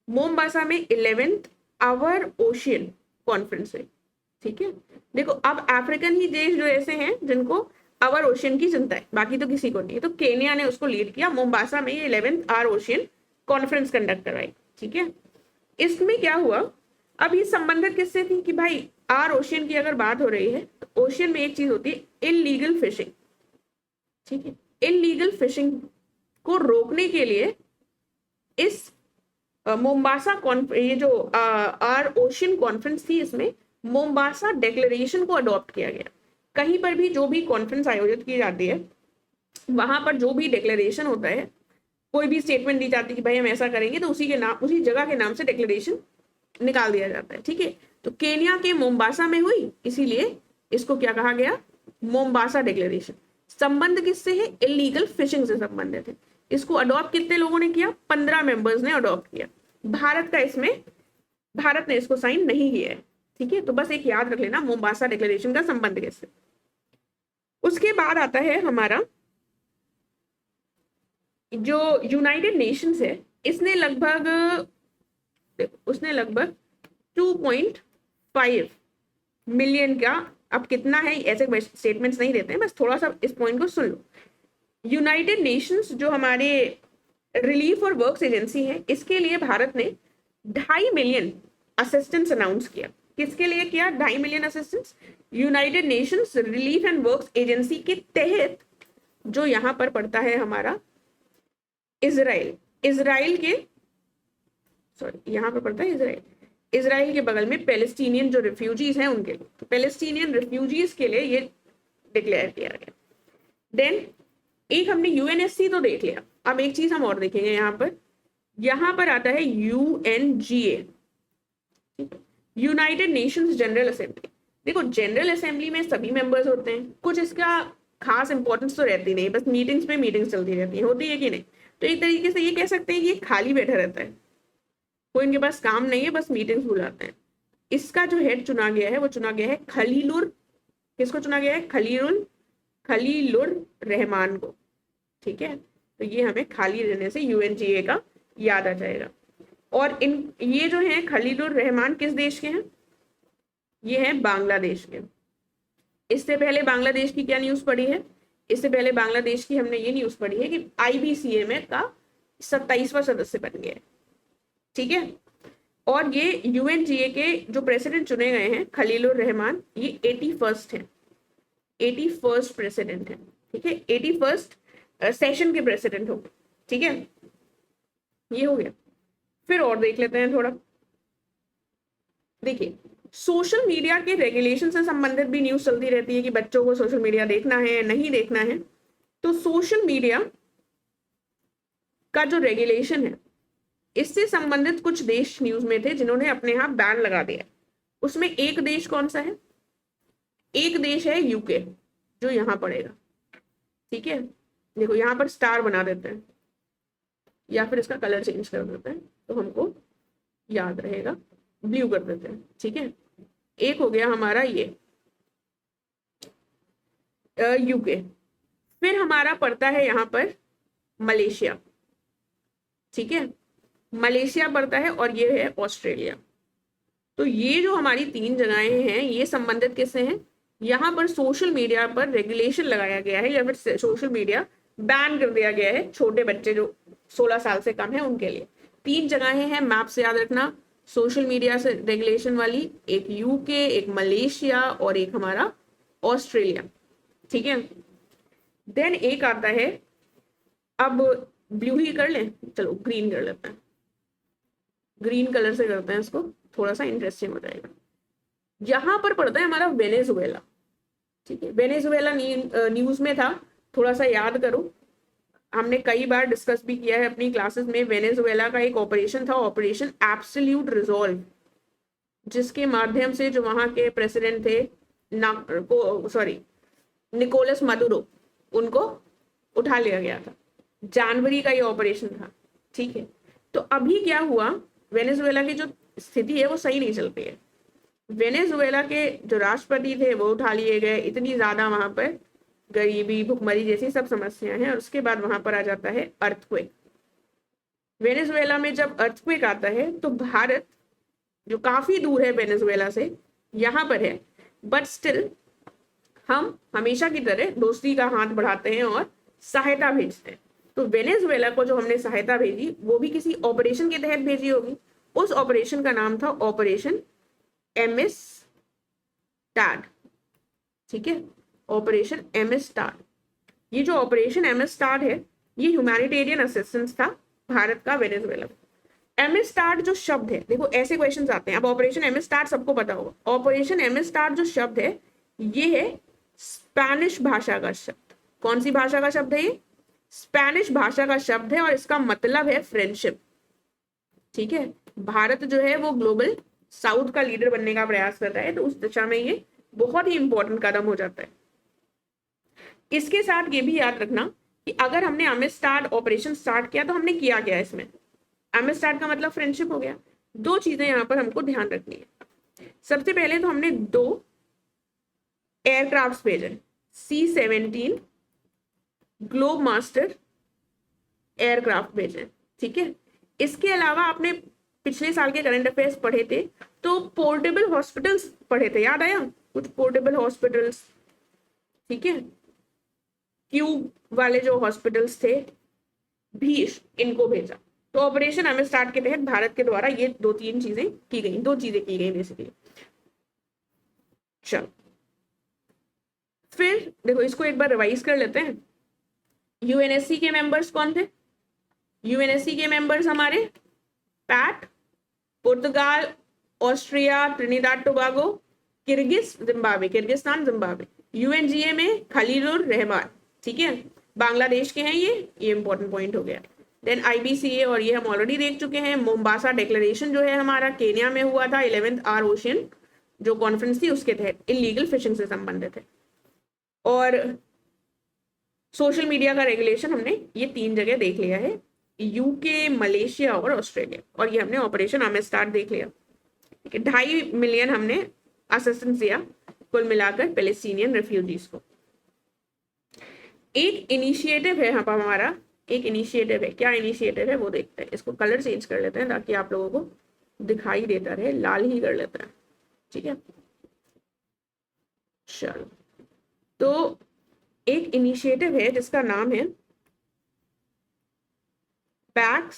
मोमबासा में 11th आवर ओशियन कॉन्फ्रेंस है। ठीक है, देखो अब अफ्रीकन ही देश जो ऐसे हैं जिनको आवर ओशियन की चिंता है, बाकी तो किसी को नहीं है, तो केन्या ने उसको लीड किया। मोमबासा में 11th our ocean conference conduct करवाई। ठीक है, इसमें क्या हुआ, अब ये संबंधित किससे थी कि भाई आर ओशियन की अगर बात हो रही है तो ओशियन में एक चीज होती है इलीगल फिशिंग। ठीक है, इलीगल फिशिंग को रोकने के लिए इस मोम्बासा ये जो आर ओशियन कॉन्फ्रेंस थी, इसमें मोम्बासा डिक्लेरेशन को अडॉप्ट किया गया। कहीं पर भी जो भी कॉन्फ्रेंस आयोजित की जाती है, वहां पर जो भी डिक्लेरेशन होता है, कोई भी स्टेटमेंट दी जाती है कि भाई हम ऐसा करेंगे, तो उसी के नाम, उसी जगह के नाम से डिक्लेरेशन निकाल दिया जाता है। ठीक है, तो केन्या के मोम्बासा में हुई, इसीलिए इसको क्या कहा गया, मोम्बासा डिक्लेरेशन। संबंध किससे है, इलीगल फिशिंग से संबंधित है। इसको अडॉप्ट कितने लोगों ने किया, 15 मेंबर्स ने अडॉप्ट किया। भारत ने इसको साइन नहीं किया है। ठीक है, तो बस एक याद रख लेना, मोम्बासा डिक्लेरेशन का संबंध किससे। उसके बाद आता है हमारा जो यूनाइटेड नेशंस है, उसने लगभग 2.5 मिलियन का, अब कितना है ऐसे स्टेटमेंट्स नहीं देते हैं, बस थोड़ा सा इस पॉइंट को सुन लो। यूनाइटेड नेशंस जो हमारे रिलीफ और वर्क्स एजेंसी है, इसके लिए भारत ने 2.5 मिलियन असिस्टेंस अनाउंस किया। किसके लिए किया 2.5 million assistance, United Nations relief and works agency के तहत, जो यहां पर पड़ता है हमारा इजराइल के, सॉरी यहां पर पड़ता है इजराइल के बगल में पैलेस्टीनियन जो रिफ्यूजीज हैं उनके लिए, तो पैलेस्टीनियन रिफ्यूजीज के लिए ये डिक्लेयर किया गया। देन एक हमने यूएनएससी तो देख लिया, अब एक चीज हम और देखेंगे यहाँ पर आता है UNGA, United Nations general assembly. देखो जनरल असेंबली में सभी मेंबर्स होते हैं, कुछ इसका खास इंपॉर्टेंस तो रहती नहीं, बस मीटिंग्स पे मीटिंग्स चलती रहती है, होती है कि नहीं। तो एक तरीके से ये कह सकते हैं कि ये खाली बैठा रहता है, कोई इनके पास काम नहीं है, बस मीटिंग्स बुलाते हैं। इसका जो हेड चुना गया है वो चुना गया है खलीलुर, किसको चुना गया है, खलीलुर रहमान को। ठीक है, तो ये हमें खाली रहने से यूएनजीए का याद आ जाएगा। और ये जो है खलीलुर रहमान किस देश के हैं, ये है बांग्लादेश के। इससे पहले बांग्लादेश की क्या न्यूज पड़ी है, इससे पहले बांग्लादेश की हमने ये न्यूज पढ़ी है कि आईबीसीए में का 27वां सदस्य बन गया है। ठीक है, और ये यूएनजीए के जो प्रेसिडेंट चुने गए हैं खलीलुर रहमान, ये 81st है, 81st प्रेसिडेंट है। ठीक है, 81st सेशन के प्रेसिडेंट हो गए। ठीक है, ये हो गया। फिर और देख लेते हैं थोड़ा। देखिए सोशल मीडिया के रेगुलेशन से संबंधित भी न्यूज चलती रहती है कि बच्चों को सोशल मीडिया देखना है नहीं देखना है। तो सोशल मीडिया का जो रेगुलेशन है, इससे संबंधित कुछ देश न्यूज में थे जिन्होंने अपने यहाँ बैन लगा दिया। उसमें एक देश कौन सा है, एक देश है यूके, जो यहाँ पड़ेगा। ठीक है, देखो यहाँ पर स्टार बना देते हैं या फिर इसका कलर चेंज कर देते हैं तो हमको याद रहेगा, ब्लू कर देते हैं। ठीक है, एक हो गया हमारा ये यूके। फिर हमारा पड़ता है यहाँ पर मलेशिया। ठीक है, मलेशिया पड़ता है, और ये है ऑस्ट्रेलिया। तो ये जो हमारी 3 जगहें हैं, ये संबंधित किससे हैं, यहाँ पर सोशल मीडिया पर रेगुलेशन लगाया गया है या फिर सोशल मीडिया बैन कर दिया गया है छोटे बच्चे जो 16 साल से कम है उनके लिए। 3 जगहें हैं, मैप से याद रखना, सोशल मीडिया से रेगुलेशन वाली, एक यूके, एक मलेशिया और एक हमारा ऑस्ट्रेलिया। ठीक है, देन एक आता है, अब ब्लू ही कर लें, चलो ग्रीन कर लेते हैं, ग्रीन कलर से करते हैं इसको, थोड़ा सा इंटरेस्टिंग हो जाएगा। यहां पर पड़ता है हमारा वेनेजुएला। ठीक है, वेनेजुएला न्यूज में था, थोड़ा सा याद करो, हमने कई बार डिस्कस भी किया है अपनी क्लासेस में। वेनेजुएला का एक ऑपरेशन था, ऑपरेशन एब्सोल्यूट रिजॉल्व, जिसके माध्यम से जो वहां के प्रेसिडेंट थे निकोलस मदुरो, उनको उठा लिया गया था। जनवरी का ये ऑपरेशन था। ठीक है, तो अभी क्या हुआ, वेनेजुएला की जो स्थिति है वो सही नहीं चल रही है। वेनेजुएला के जो राष्ट्रपति थे वो उठा लिए गए, इतनी ज्यादा वहां पर गरीबी, भुखमरी जैसी सब समस्याएं हैं। और उसके बाद वहां पर आ जाता है अर्थक्वेक। वेनेजुएला में जब अर्थक्वेक आता है तो भारत, जो काफी दूर है वेनेजुएला से, यहाँ पर है, बट स्टिल हम हमेशा की तरह दोस्ती का हाथ बढ़ाते हैं और सहायता भेजते हैं। तो वेनेजुएला को जो हमने सहायता भेजी वो भी किसी ऑपरेशन के तहत भेजी होगी। उस ऑपरेशन का नाम था ऑपरेशन एमएस टैड। ठीक है, ऑपरेशन एमएस टैड। ये जो ऑपरेशन एमएस टैड है, ये ह्यूमैनिटेरियन असिस्टेंस था भारत का वेनेजुएला। एमएस स्टार्ट जो शब्द है, देखो ऐसे क्वेश्चंस आते हैं। अब ऑपरेशन एमएस स्टार्ट सबको पता होगा। ऑपरेशन एमएस स्टार्ट जो शब्द है ये है स्पेनिश भाषा का शब्द। कौन सी भाषा का शब्द है ये? स्पेनिश भाषा का शब्द है और इसका मतलब है फ्रेंडशिप। ठीक है, भारत जो है वो ग्लोबल साउथ का लीडर बनने का प्रयास करता है, तो उस दिशा में ये बहुत ही इंपॉर्टेंट कदम हो जाता है। इसके साथ ये भी याद रखना कि अगर हमने एमएस स्टार्ट ऑपरेशन स्टार्ट किया तो हमने किया क्या इसमें? एमएस स्टार्ट का मतलब फ्रेंडशिप हो गया। दो चीजें यहां पर हमको ध्यान रखनी है। सबसे पहले तो हमने 2 एयरक्राफ्ट भेजे, C-17 ग्लोब मास्टर एयरक्राफ्ट भेजे। ठीक है, इसके अलावा आपने पिछले साल के करंट अफेयर्स पढ़े थे तो पोर्टेबल हॉस्पिटल्स पढ़े थे, याद आया? कुछ पोर्टेबल हॉस्पिटल्स, ठीक है, क्यूब वाले जो हॉस्पिटल्स थे भी इनको भेजा। तो ऑपरेशन एमएस स्टार्ट के तहत भारत के द्वारा ये 2-3 चीजें की गई, 2 चीजें की गई बेसिकली। चलो फिर देखो इसको एक बार रिवाइज कर लेते हैं। यूएनएससी के मेंबर्स कौन थे? यूएनएससी के मेंबर्स हमारे पैट, पुर्तगाल, Austria, Trinidad Tobago, Kyrgyzstan, Zimbabwe. UNGA में खलीलुर रहमान, ठीक है, बांग्लादेश के हैं ये इंपॉर्टेंट पॉइंट हो गया। देन आईबीसीए, और ये हम ऑलरेडी देख चुके हैं। मोम्बासा डिक्लेरेशन जो है हमारा केन्या में हुआ था, 11th आर ओशियन जो कॉन्फ्रेंस थी उसके तहत इलीगल फिशिंग से संबंधित है। और सोशल मीडिया का रेगुलेशन हमने ये 3 जगह देख लिया है, यूके, मलेशिया और ऑस्ट्रेलिया। और ये हमने ऑपरेशन एमएस स्टार्ट देख लिया। 2.5 मिलियन हमने असिस्टेंस दिया कुल मिलाकर पैलेस्टीनियन रेफ्यूजीज को। एक इनिशिएटिव है हमारा, एक इनिशिएटिव है। क्या इनिशिएटिव है वो देखते हैं। इसको कलर चेंज कर लेते हैं ताकि आप लोगों को दिखाई देता रहे, लाल ही कर लेते हैं, ठीक है। चलो, तो एक इनिशिएटिव है जिसका नाम है PACS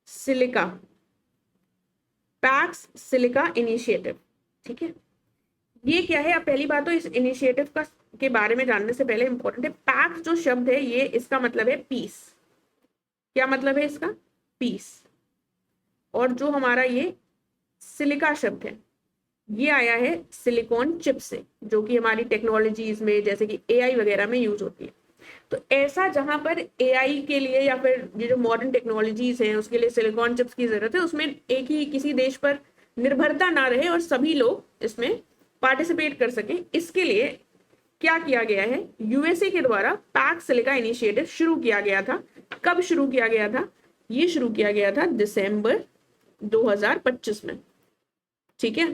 silica, PACS silica initiative, ठीक है। ये क्या है? अब पहली बात तो इस इनिशिएटिव का के बारे में जानने से पहले इंपॉर्टेंट है, पैक्स जो शब्द है ये इसका मतलब है पीस। क्या मतलब है इसका? पीस। और जो हमारा ये सिलिका शब्द है ये आया है सिलिकॉन चिप से, जो कि हमारी टेक्नोलॉजीज में जैसे कि एआई वगैरह में यूज होती है। तो ऐसा जहां पर एआई के लिए या फिर ये जो मॉडर्न टेक्नोलॉजीज हैं उसके लिए सिलिकॉन चिप्स की जरूरत है, उसमें एक ही किसी देश पर निर्भरता ना रहे और सभी लोग इसमें पार्टिसिपेट कर सकें, इसके लिए क्या किया गया है? यूएसए के द्वारा पैक्स सिलिका इनिशिएटिव शुरू किया गया था। कब शुरू किया गया था? ये शुरू किया गया था दिसंबर 2025 में, ठीक है।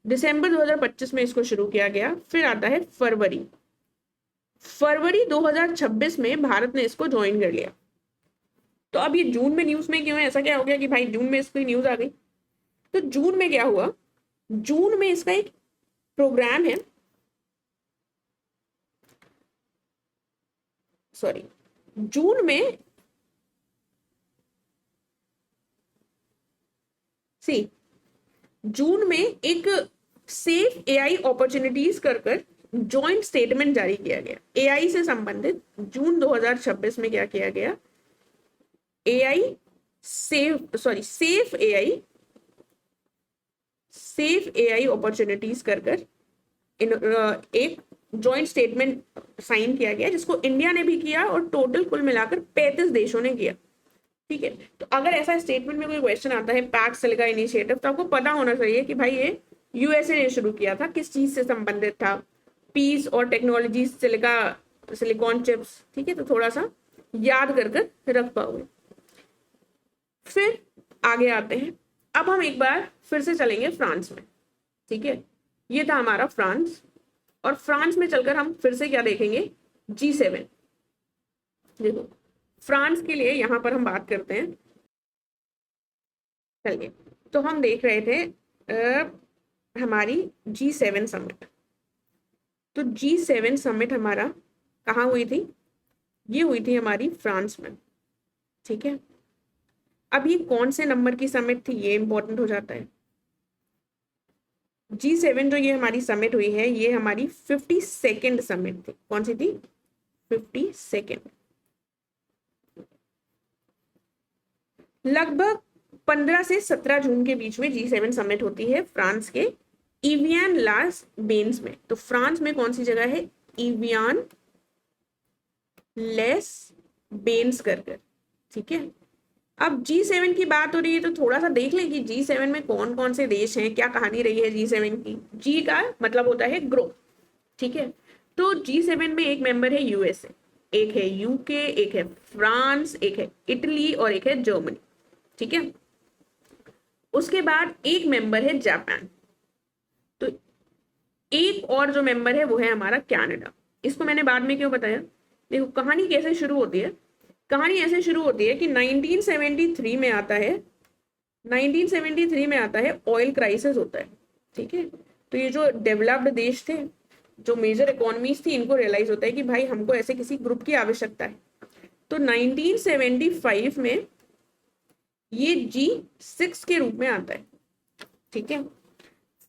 दिसंबर 2025 में इसको शुरू किया गया। फिर आता है फरवरी 2026 में भारत ने इसको ज्वाइन कर लिया। तो अब ये जून में न्यूज में क्यों है? ऐसा क्या हो गया कि भाई जून में इसकी न्यूज आ गई? तो जून में क्या हुआ? जून में इसका एक प्रोग्राम है, सॉरी, जून में जून में एक सेफ एआई अपॉर्चुनिटीज कर जॉइंट स्टेटमेंट जारी किया गया एआई से संबंधित। जून 2026 में क्या किया गया? सेफ एआई अपॉर्चुनिटीज कर एक जॉइंट स्टेटमेंट साइन किया गया, जिसको इंडिया ने भी किया और टोटल कुल मिलाकर 35 देशों ने किया, ठीक है। तो अगर ऐसा स्टेटमेंट में कोई क्वेश्चन आता है पैक्स सिलिका इनिशिएटिव, तो आपको पता होना चाहिए कि भाई ये यूएसए ने शुरू किया था, किस चीज से संबंधित था? पीस और टेक्नोलॉजी, सिलिकॉन चिप्स, ठीक है। तो थोड़ा सा याद कर रख पाओगे। फिर आगे आते हैं। अब हम एक बार फिर से चलेंगे फ्रांस में, ठीक है। ये था हमारा फ्रांस, और फ्रांस में चलकर हम फिर से क्या देखेंगे? G7। देखो फ्रांस के लिए यहां पर हम बात करते हैं। चलिए, तो हम देख रहे थे हमारी G7 समिट। तो G7 समिट हमारा कहाँ हुई थी? ये हुई थी हमारी फ्रांस में, ठीक है। अब ये कौन से नंबर की समिट थी ये इंपॉर्टेंट हो जाता है। G7 जो ये हमारी समिट हुई है ये हमारी 52nd समिट थी। कौन सी थी? 52nd। लगभग 15 से 17 जून के बीच में G7 समिट होती है फ्रांस के इवियन लास बेन्स में। तो फ्रांस में कौन सी जगह है? इवियन लेस बेन्स कर कर, ठीक है। अब G7 की बात हो रही है तो थोड़ा सा देख लें कि G7 में कौन कौन से देश हैं, क्या कहानी रही है G7 की। G का मतलब होता है ग्रुप, ठीक है। तो G7 में एक मेंबर है यूएसए, एक है यूके, एक है फ्रांस, एक है इटली और एक है जर्मनी, ठीक है। उसके बाद एक मेंबर है जापान। तो एक और जो मेंबर है वो है हमारा कनाडा। इसको मैंने बाद में क्यों बताया, देखो कहानी कैसे शुरू होती है। कहानी ऐसे शुरू होती है कि 1973 में आता है, 1973 में आता है ऑयल क्राइसिस होता है, ठीक है। तो ये जो डेवलप्ड देश थे, जो मेजर इकोनॉमीज थी, इनको रियलाइज होता है कि भाई हमको ऐसे किसी ग्रुप की आवश्यकता है। तो 1975 में ये G6 के रूप में आता है, ठीक है।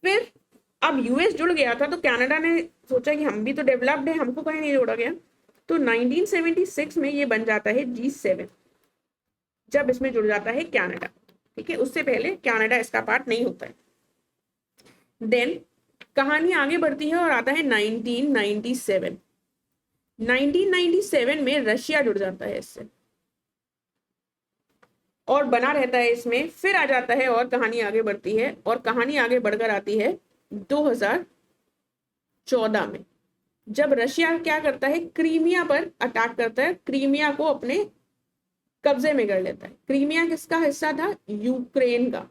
फिर अब यूएस जुड़ गया था तो कनाडा ने सोचा कि हम भी तो डेवलप्ड है, हमको कहीं नहीं जोड़ा गया। तो 1976 में ये बन जाता है G7, जब इसमें जुड़ जाता है कनाडा, ठीक है। उससे पहले कनाडा इसका पार्ट नहीं होता है। देन कहानी आगे बढ़ती है और आता है 1997। 1997 में रशिया जुड़ जाता है इससे और बना रहता है इसमें। फिर आ जाता है और कहानी आगे बढ़ती है और कहानी आगे बढ़कर आती है 2014 में, जब रशिया क्या करता है, क्रीमिया पर अटैक करता है, क्रीमिया को अपने कब्जे में कर लेता है। क्रीमिया किसका हिस्सा था? यूक्रेन का,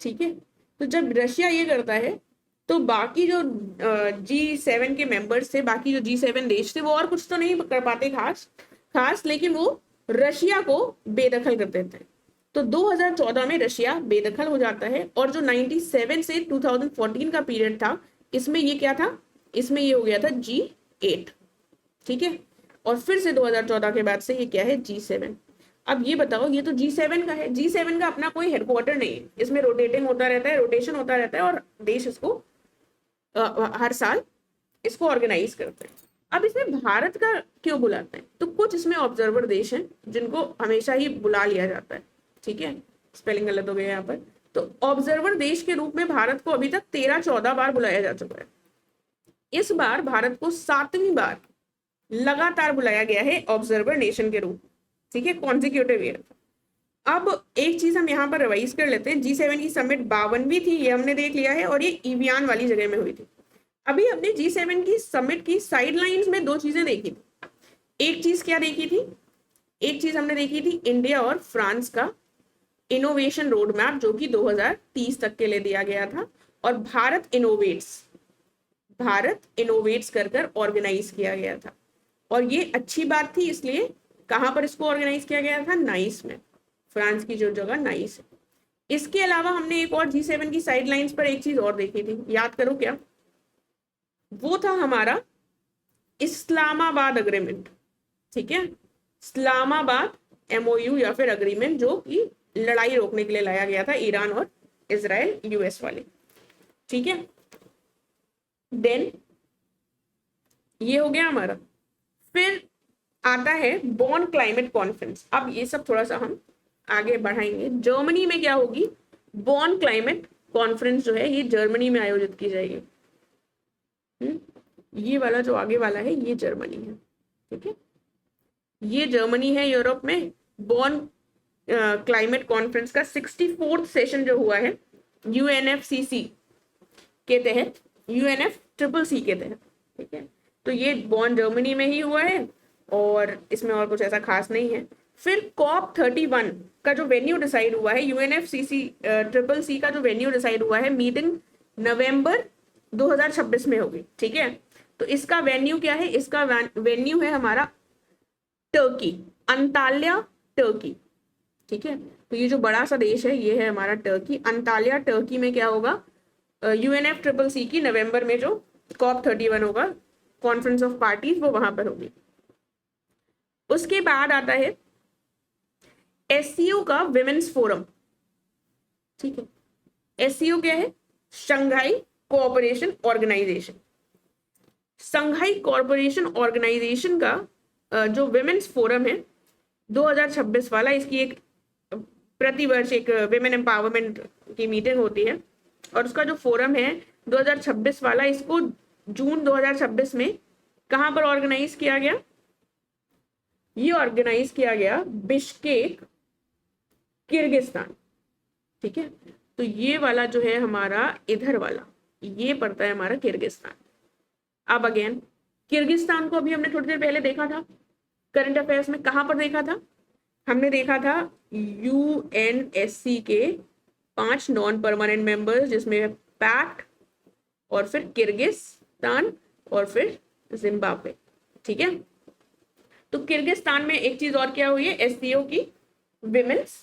ठीक है। तो जब रशिया ये करता है तो बाकी जो G7 के मेंबर्स थे, बाकी जो G7 देश थे, वो और कुछ तो नहीं कर पाते खास खास, लेकिन वो रशिया को बेदखल कर देते हैं। तो 2014 में रशिया बेदखल हो जाता है और जो 97 से 2014 का पीरियड था, इसमें ये क्या था, इसमें ये हो गया था G8, ठीक है। और फिर से 2014 के बाद से ये क्या है? G7। अब ये बताओ, ये तो G7 का है, G7 का अपना कोई हेडक्वार्टर नहीं है, इसमें रोटेटिंग होता रहता है, रोटेशन होता रहता है और देश इसको हर साल इसको ऑर्गेनाइज करते हैं। अब इसमें भारत का क्यों बुलाते हैं? तो कुछ इसमें ऑब्जर्वर देश हैं जिनको हमेशा ही बुला लिया जाता है, ठीक है। स्पेलिंग गलत हो गया यहाँ पर। तो ऑब्जर्वर देश के रूप में भारत को अभी तक 13-14 बार बुलाया जा चुका है। इस बार भारत को 7वीं बार लगातार बुलाया गया है ऑब्जर्वर नेशन के रूप, ठीक है, कॉन्जिक्यूटिव ईयर। अब एक चीज हम यहाँ पर रिवाइज कर लेते हैं। G7 की समिट 52वीं थी, ये हमने देख लिया है, और ये इवियान वाली जगह में हुई थी। अभी हमने G7 की समिट की साइडलाइंस में दो चीजें देखी थी। एक चीज क्या देखी थी? एक चीज हमने देखी थी इंडिया और फ्रांस का इनोवेशन रोड मैप, जो कि 2030 तक के लिए दिया गया था, और भारत इनोवेट्स कर कर ऑर्गेनाइज किया गया था। और ये अच्छी बात थी, इसलिए कहां पर इसको ऑर्गेनाइज किया गया था? नाइस में, फ्रांस की जो जगह नाइस है। इसके अलावा हमने एक और G7 की साइडलाइंस पर एक चीज और देखी थी, याद करो क्या? वो था हमारा इस्लामाबाद अग्रीमेंट, ठीक है। इस्लामाबाद MOU या फिर अग्रीमेंट, जो कि लड़ाई रोकने के लिए लाया गया था, ईरान और इजराइल US वाले, ठीक है। देन ये हो गया हमारा। फिर आता है बॉन क्लाइमेट कॉन्फ्रेंस। अब ये सब थोड़ा सा हम आगे बढ़ाएंगे। जर्मनी में क्या होगी? बॉन क्लाइमेट कॉन्फ्रेंस जो है ये जर्मनी में आयोजित की जाएगी। ये वाला जो आगे वाला है ये जर्मनी है, ठीक है। ये जर्मनी है यूरोप में। बॉन क्लाइमेट कॉन्फ्रेंस का 64th सेशन जो हुआ है UNFCC के तहत, UNFCCC के तहत, ठीक है। तो ये बॉन जर्मनी में ही हुआ है और इसमें और कुछ ऐसा खास नहीं है। फिर COP31 का जो वेन्यू डिसाइड हुआ है, UNFCCC का जो वेन्यू डिसाइड हुआ है, मीटिंग नवंबर 2026 में होगी, ठीक है। तो इसका वेन्यू क्या है? इसका वेन्यू है हमारा टर्की, अंताल्या टर्की, ठीक है। तो ये जो बड़ा सा देश है ये है हमारा टर्की, अंताल्या टर्की में क्या होगा? UNFCCC की नवंबर में जो COP31 होगा, कॉन्फ्रेंस ऑफ पार्टीज, वो वहां पर होगी। उसके बाद आता है SCO का विमेन्स फोरम, ठीक है। SCO क्या है? Shanghai cooperation organization. Shanghai cooperation organization का जो विमेन्स फोरम है 2026 वाला, इसकी एक प्रतिवर्ष एक विमेन एम्पावरमेंट की मीटिंग होती है, और उसका जो फोरम है 2026 वाला, इसको जून 2026 में कहाँ पर ऑर्गेनाइज किया गया? ये ऑर्गेनाइज किया गया बिश्केक, किर्गिस्तान। ठीक है, तो ये वाला जो है हमारा इधर वाला, ये पड़ता है हमारा किर्गिस्तान। अब अगेन किर्गिस्तान को अभी हमने थोड़ी देर पहले देखा था करंट अफेयर्स में, कहां पर देखा था? हमने देखा था यूएनएससी के 5 नॉन परमानेंट मेंबर्स, जिसमें पैक्ट और फिर किर्गिस्तान और फिर जिम्बाब्वे। ठीक है, तो किर्गिस्तान में एक चीज और क्या हुई है, एससीओ की विमेन्स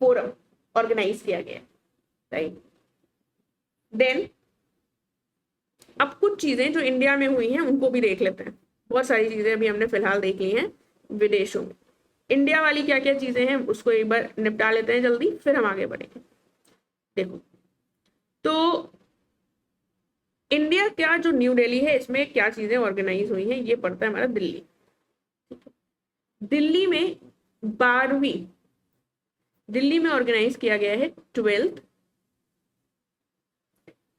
फोरम ऑर्गेनाइज किया गया, राइट। देन अब कुछ चीजें जो इंडिया में हुई हैं उनको भी देख लेते हैं। बहुत सारी चीजें अभी हमने फिलहाल देख ली हैं विदेशों में। इंडिया वाली क्या क्या चीजें हैं उसको एक बार निपटा लेते हैं जल्दी, फिर हम आगे बढ़ेंगे। देखो, तो इंडिया क्या जो न्यू दिल्ली है, इसमें क्या चीजें ऑर्गेनाइज हुई हैं, ये पड़ता है हमारा दिल्ली। दिल्ली में 12वीं, दिल्ली में ऑर्गेनाइज किया गया है 12th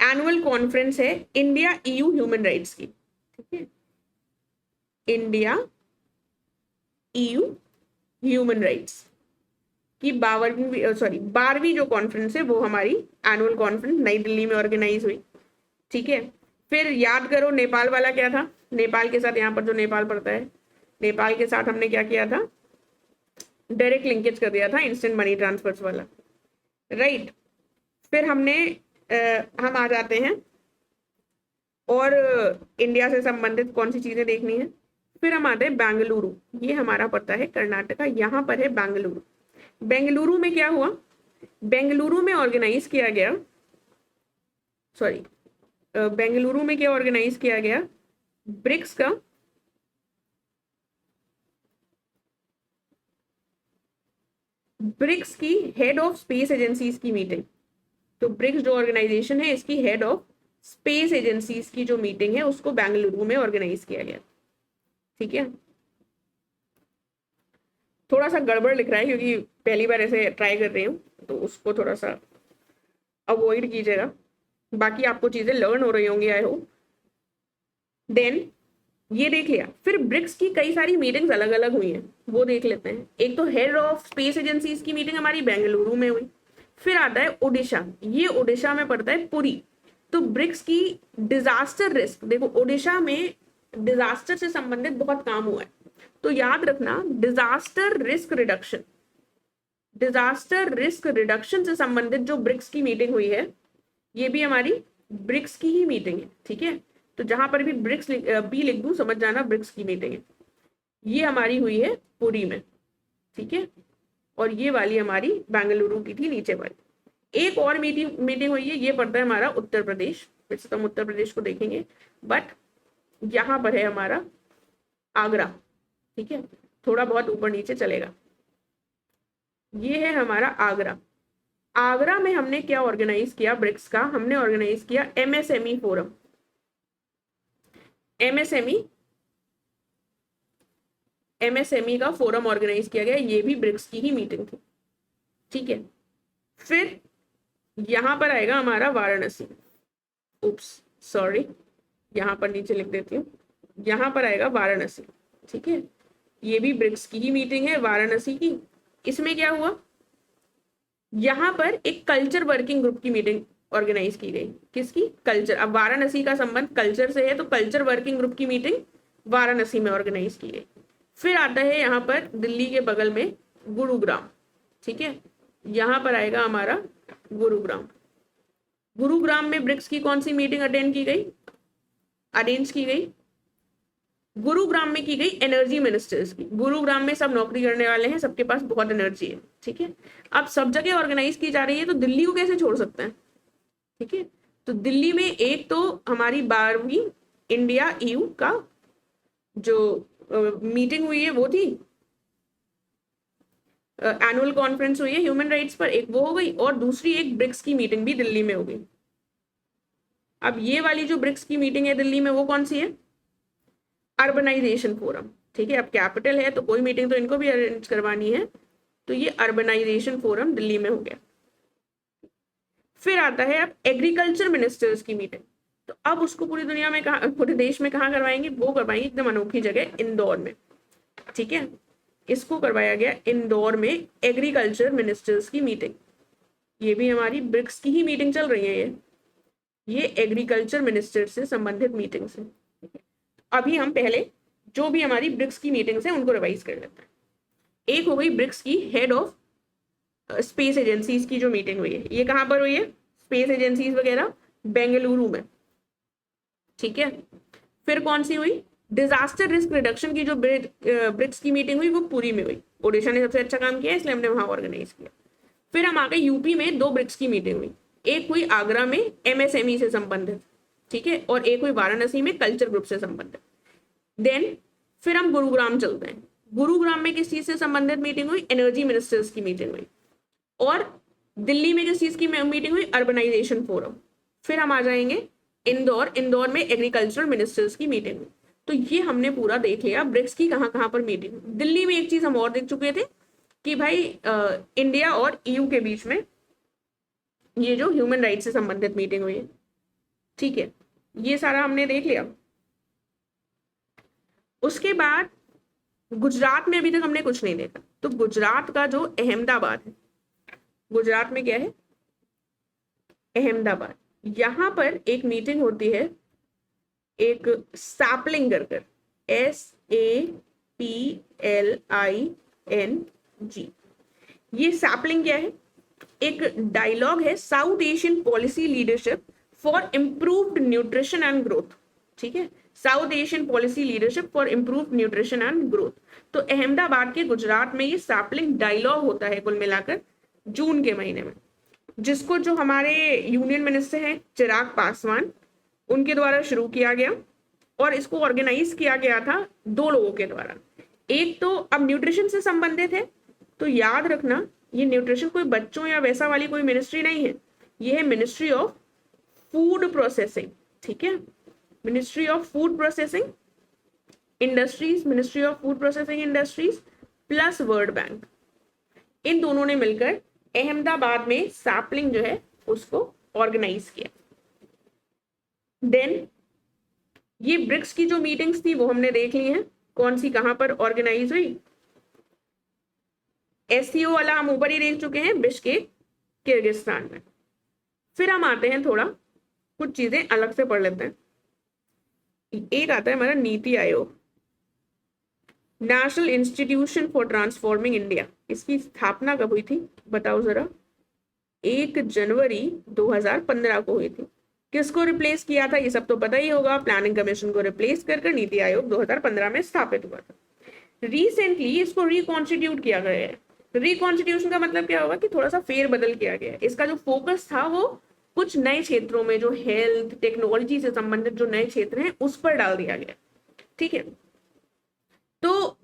एनुअल कॉन्फ्रेंस है इंडिया ईयू ह्यूमन राइट्स की। ठीक है, इंडिया ईयू ह्यूमन राइट्स की 12वीं जो कॉन्फ्रेंस है वो हमारी एनुअल कॉन्फ्रेंस नई दिल्ली में ऑर्गेनाइज हुई। ठीक है, फिर याद करो नेपाल वाला क्या था, नेपाल के साथ, यहाँ पर जो नेपाल पड़ता है, नेपाल के साथ हमने क्या किया था, डायरेक्ट लिंकेज कर दिया था, इंस्टेंट मनी ट्रांसफर्स वाला, राइट। फिर हम आ जाते हैं और इंडिया से संबंधित कौन सी चीजें देखनी है, फिर हम आते हैं बेंगलुरु, ये हमारा पड़ता है कर्नाटका, यहाँ पर है बेंगलुरु। बेंगलुरु में क्या हुआ, बेंगलुरु में ऑर्गेनाइज किया गया, बेंगलुरु में क्या ऑर्गेनाइज किया गया, ब्रिक्स का ब्रिक्स की हेड ऑफ स्पेस एजेंसीज की मीटिंग। तो ब्रिक्स जो ऑर्गेनाइजेशन है इसकी हेड ऑफ स्पेस एजेंसीज की जो मीटिंग है उसको बेंगलुरु में ऑर्गेनाइज किया गया। ठीक है, थोड़ा सा गड़बड़ लिख रहा है क्योंकि पहली बार ऐसे ट्राई कर रही हूँ, तो उसको थोड़ा सा अवॉइड कीजिएगा, बाकी आपको चीजें लर्न हो रही होंगी आई होप। देन ये देख लिया, फिर ब्रिक्स की कई सारी मीटिंग्स अलग अलग हुई हैं, वो देख लेते हैं। एक तो हेड ऑफ स्पेस एजेंसीज की मीटिंग हमारी बेंगलुरु में हुई। फिर आता है ओडिशा, ये ओडिशा में पड़ता है पुरी। तो ब्रिक्स की डिजास्टर रिस्क, देखो ओडिशा में डिजास्टर से संबंधित बहुत काम हुआ है, तो याद रखना disaster risk reduction, disaster risk reduction से संबंधित जो ब्रिक्स की मीटिंग हुई है ये भी हमारी ब्रिक्स की ही मीटिंग है। ठीक है, तो जहां पर भी ब्रिक्स बी लिख दूं समझ जाना ब्रिक्स की मीटिंग है, ये हमारी हुई है पुरी में। ठीक है, और ये वाली हमारी बेंगलुरु की थी नीचे वाली। एक और मीटिंग हुई है, ये पड़ता है हमारा उत्तर प्रदेश, वैसे तो हम उत्तर प्रदेश को देखेंगे बट यहाँ पर है हमारा आगरा। ठीक है, थोड़ा बहुत ऊपर नीचे चलेगा, ये है हमारा आगरा। आगरा में हमने क्या ऑर्गेनाइज किया ब्रिक्स का, हमने ऑर्गेनाइज किया एमएसएमई फोरम। एमएसएमई का फोरम ऑर्गेनाइज किया गया, ये भी ब्रिक्स की ही मीटिंग थी। ठीक है, फिर यहां पर आएगा हमारा वाराणसी, उप्स सॉरी, यहां पर नीचे लिख देती हूँ, यहां पर आएगा वाराणसी। ठीक है, ये भी ब्रिक्स की ही मीटिंग है वाराणसी की। इसमें क्या हुआ, यहां पर एक कल्चर वर्किंग ग्रुप की मीटिंग ऑर्गेनाइज की गई, किसकी, कल्चर। अब वाराणसी का संबंध कल्चर से है तो कल्चर वर्किंग ग्रुप की मीटिंग वाराणसी में ऑर्गेनाइज की गई। फिर आता है यहाँ पर दिल्ली के बगल में गुरुग्राम। ठीक है, यहाँ पर आएगा हमारा गुरुग्राम। गुरुग्राम में ब्रिक्स की कौन सी मीटिंग अटेंड की गई, अरेंज की गई, गुरुग्राम में की गई एनर्जी मिनिस्टर्स की। गुरुग्राम में सब नौकरी करने वाले हैं, सबके पास बहुत एनर्जी है। ठीक है, अब सब जगह ऑर्गेनाइज की जा रही है तो दिल्ली को कैसे छोड़ सकते हैं। ठीक है, तो दिल्ली में एक तो हमारी 12वीं इंडिया ईयू का जो मीटिंग हुई है वो थी, एनुअल कॉन्फ्रेंस हुई है ह्यूमन राइट्स पर, एक वो हो गई, और दूसरी एक ब्रिक्स की मीटिंग भी दिल्ली में हो गई। अब ये वाली जो ब्रिक्स की मीटिंग है दिल्ली में वो कौन सी है, अर्बनाइजेशन फोरम। ठीक है, अब कैपिटल है तो कोई मीटिंग तो इनको भी अरेंज करवानी है, तो ये अर्बनाइजेशन फोरम दिल्ली में हो गया। फिर आता है अब एग्रीकल्चर मिनिस्टर्स की मीटिंग। तो अब उसको पूरी दुनिया में कहा, पूरे देश में कहाँ करवाएंगे, वो करवाएंगे एकदम अनोखी जगह, इंदौर में। ठीक है, इसको करवाया गया इंदौर में एग्रीकल्चर मिनिस्टर्स की मीटिंग। ये भी हमारी ब्रिक्स की ही मीटिंग चल रही है, ये एग्रीकल्चर मिनिस्टर से संबंधित मीटिंग्स है। अभी हम पहले जो भी हमारी ब्रिक्स की मीटिंग्स हैं उनको रिवाइज कर लेते हैं। एक हो गई ब्रिक्स की हेड ऑफ स्पेस एजेंसीज की जो मीटिंग हुई है, ये कहाँ पर हुई है, स्पेस एजेंसीज वगैरह बेंगलुरु में। ठीक है, फिर कौन सी हुई, डिजास्टर रिस्क रिडक्शन की जो ब्रिक्स की मीटिंग हुई वो पुरी में हुई। ओडिशा ने सबसे अच्छा काम किया इसलिए हमने वहां ऑर्गेनाइज किया। फिर हम आ गए यूपी में, दो ब्रिक्स की मीटिंग हुई, एक हुई आगरा में एमएसएमई से संबंधित, ठीक है, और एक हुई वाराणसी में कल्चर ग्रुप से संबंधित। देन फिर हम गुरुग्राम चलते हैं, गुरुग्राम में किस चीज से संबंधित मीटिंग हुई, एनर्जी मिनिस्टर्स की मीटिंग हुई। और दिल्ली में किस चीज की मीटिंग हुई, अर्बनाइजेशन फोरम। फिर हम आ जाएंगे इंदौर, इंदौर में एग्रीकल्चरल मिनिस्टर्स की मीटिंग हुई। तो ये हमने पूरा देख लिया ब्रिक्स की कहाँ कहाँ पर मीटिंग। दिल्ली में एक चीज हम और देख चुके थे कि भाई इंडिया और ईयू के बीच में ये जो ह्यूमन राइट से संबंधित मीटिंग हुई है। ठीक है, ये सारा हमने देख लिया। उसके बाद गुजरात में अभी तक हमने कुछ नहीं देखा, तो गुजरात का जो अहमदाबाद है, गुजरात में क्या है, अहमदाबाद, यहां पर एक मीटिंग होती है, एक सैपलिंग कर SAPLING। ये सैपलिंग क्या है, एक डायलॉग है, south Asian policy leadership for improved nutrition and growth. ठीक है, south Asian policy leadership for improved nutrition and growth. तो अहमदाबाद के गुजरात में ये सैपलिंग डायलॉग होता है कुल मिलाकर जून के महीने में, जिसको जो हमारे यूनियन मिनिस्टर हैं चिराग पासवान, उनके द्वारा शुरू किया गया। और इसको ऑर्गेनाइज किया गया था दो लोगों के द्वारा। एक तो अब न्यूट्रिशन से संबंधित है, तो याद रखना ये न्यूट्रिशन कोई बच्चों या वैसा वाली कोई मिनिस्ट्री नहीं है, ये है मिनिस्ट्री ऑफ फूड प्रोसेसिंग। ठीक है, ministry of food processing industries, ministry of food processing industries plus world bank, इन दोनों ने मिलकर अहमदाबाद में सैपलिंग जो है उसको ऑर्गेनाइज किया। देन ये ब्रिक्स की जो मीटिंग्स थी वो हमने देख ली हैं, कौन सी कहां पर ऑर्गेनाइज हुई। एससीओ वाला हम ऊपर ही देख चुके हैं, बिश्केक किर्गिस्तान में। फिर हम आते हैं, थोड़ा कुछ चीजें अलग से पढ़ लेते हैं। एक आता है हमारा NITI Aayog, national institution for transforming India. इसकी स्थापना कब हुई थी बताओ जरा, 1 जनवरी 2015 को हुई थी। किसको रिप्लेस किया था ये सब तो पता ही होगा, प्लानिंग कमीशन को रिप्लेस कर नीति आयोग 2015 में स्थापित हुआ था। रिसेंटली इसको रिकॉन्स्टिट्यूट किया गया है। रिकॉन्स्टिट्यूशन का मतलब क्या होगा कि थोड़ा सा फेरबदल किया गया है। इसका जो फोकस था वो कुछ नए क्षेत्रों में, जो हेल्थ टेक्नोलॉजी से संबंधित जो नए क्षेत्र हैं उस पर डाल दिया गया। ठीक है, तो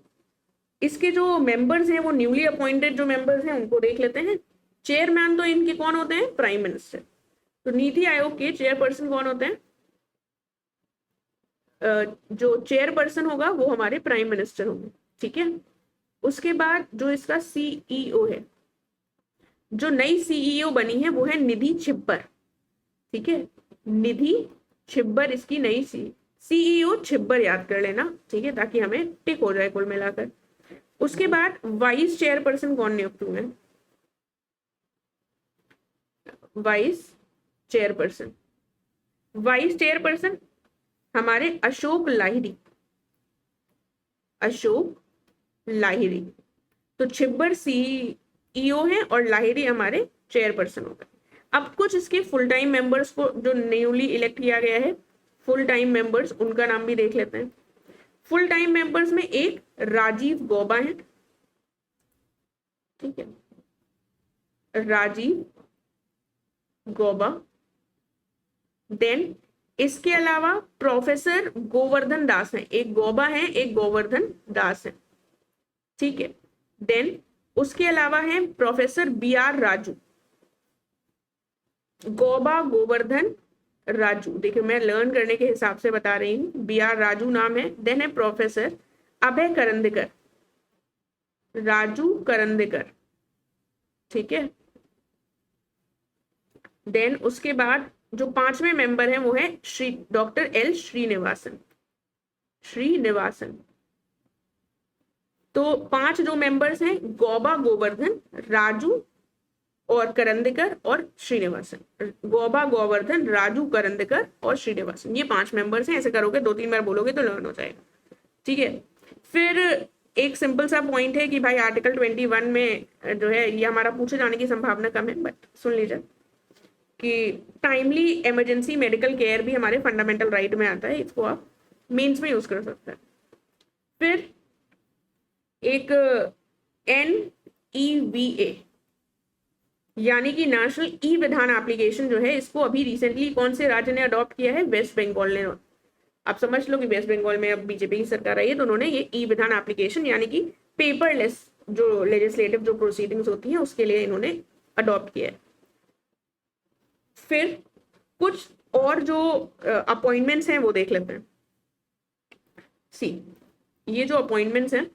इसके जो मेंबर्स हैं वो न्यूली अपॉइंटेड जो मेंबर्स हैं उनको देख लेते हैं। चेयरमैन तो इनके कौन होते हैं, प्राइम मिनिस्टर। तो नीति आयोग के चेयरपर्सन कौन होते हैं, जो चेयरपर्सन होगा वो हमारे प्राइम मिनिस्टर होंगे। ठीक है, उसके बाद जो इसका सीईओ है, जो नई सीईओ बनी है वो है निधि छिब्बर। ठीक है, निधि छिब्बर इसकी नई सीईओ छिब्बर, याद कर लेना। ठीक है, ताकि हमें टिक हो जाए कुल मिलाकर। उसके बाद वाइस चेयरपर्सन कौन नियुक्त हुए हैं, वाइस चेयरपर्सन, वाइस चेयरपर्सन हमारे अशोक लाहिरी, अशोक लाहिरी। तो छिब्बर सीईओ हैं और लाहिरी हमारे चेयरपर्सन हो गए। अब कुछ इसके फुल टाइम मेंबर्स को जो न्यूली इलेक्ट किया गया है, फुल टाइम मेंबर्स, उनका नाम भी देख लेते हैं। फुल टाइम मेंबर्स में एक राजीव गौबा है। ठीक है, राजीव गौबा। देन इसके अलावा प्रोफेसर गोवर्धन दास हैं, एक गौबा है एक गोवर्धन दास है। ठीक है, देन उसके अलावा है प्रोफेसर BR राजू, गौबा गोवर्धन राजू। देखिए मैं लर्न करने के हिसाब से बता रही हूँ, BR राजू नाम है। देन है प्रोफेसर अभय करंदीकर, राजू करंदीकर। ठीक है। देन उसके बाद जो 5वें मेंबर हैं वो है श्री डॉक्टर एल श्रीनिवासन। श्रीनिवासन। तो 5 जो मेंबर्स हैं, गौबा गोवर्धन, राजू और करंदीकर और श्रीनिवासन। गौबा गोवर्धन, राजू, करंदीकर और श्रीनिवासन, ये 5 मेंबर्स हैं। ऐसे करोगे 2-3 बार बोलोगे तो लर्न हो जाएगा। ठीक है। फिर एक सिंपल सा पॉइंट है कि भाई आर्टिकल 21 में जो है ये हमारा पूछे जाने की संभावना कम है, बट सुन लीजिए कि टाइमली इमरजेंसी मेडिकल केयर भी हमारे फंडामेंटल राइट में आता है। इसको आप मेंस में यूज कर सकते हैं। फिर एक NEVA यानी कि नेशनल ई विधान एप्लीकेशन जो है, इसको अभी रिसेंटली कौन से राज्य ने अडॉप्ट किया है? वेस्ट बंगाल ने। आप समझ लो कि वेस्ट बंगाल में अब बीजेपी की सरकार आई है, तो उन्होंने ये ई विधान एप्लीकेशन यानी कि पेपरलेस जो लेजिस्लेटिव जो प्रोसीडिंग्स होती हैं उसके लिए इन्होंने अडॉप्ट किया है। फिर कुछ और जो अपॉइंटमेंट्स हैं वो देख लेते हैं। ये जो अपॉइंटमेंट्स हैं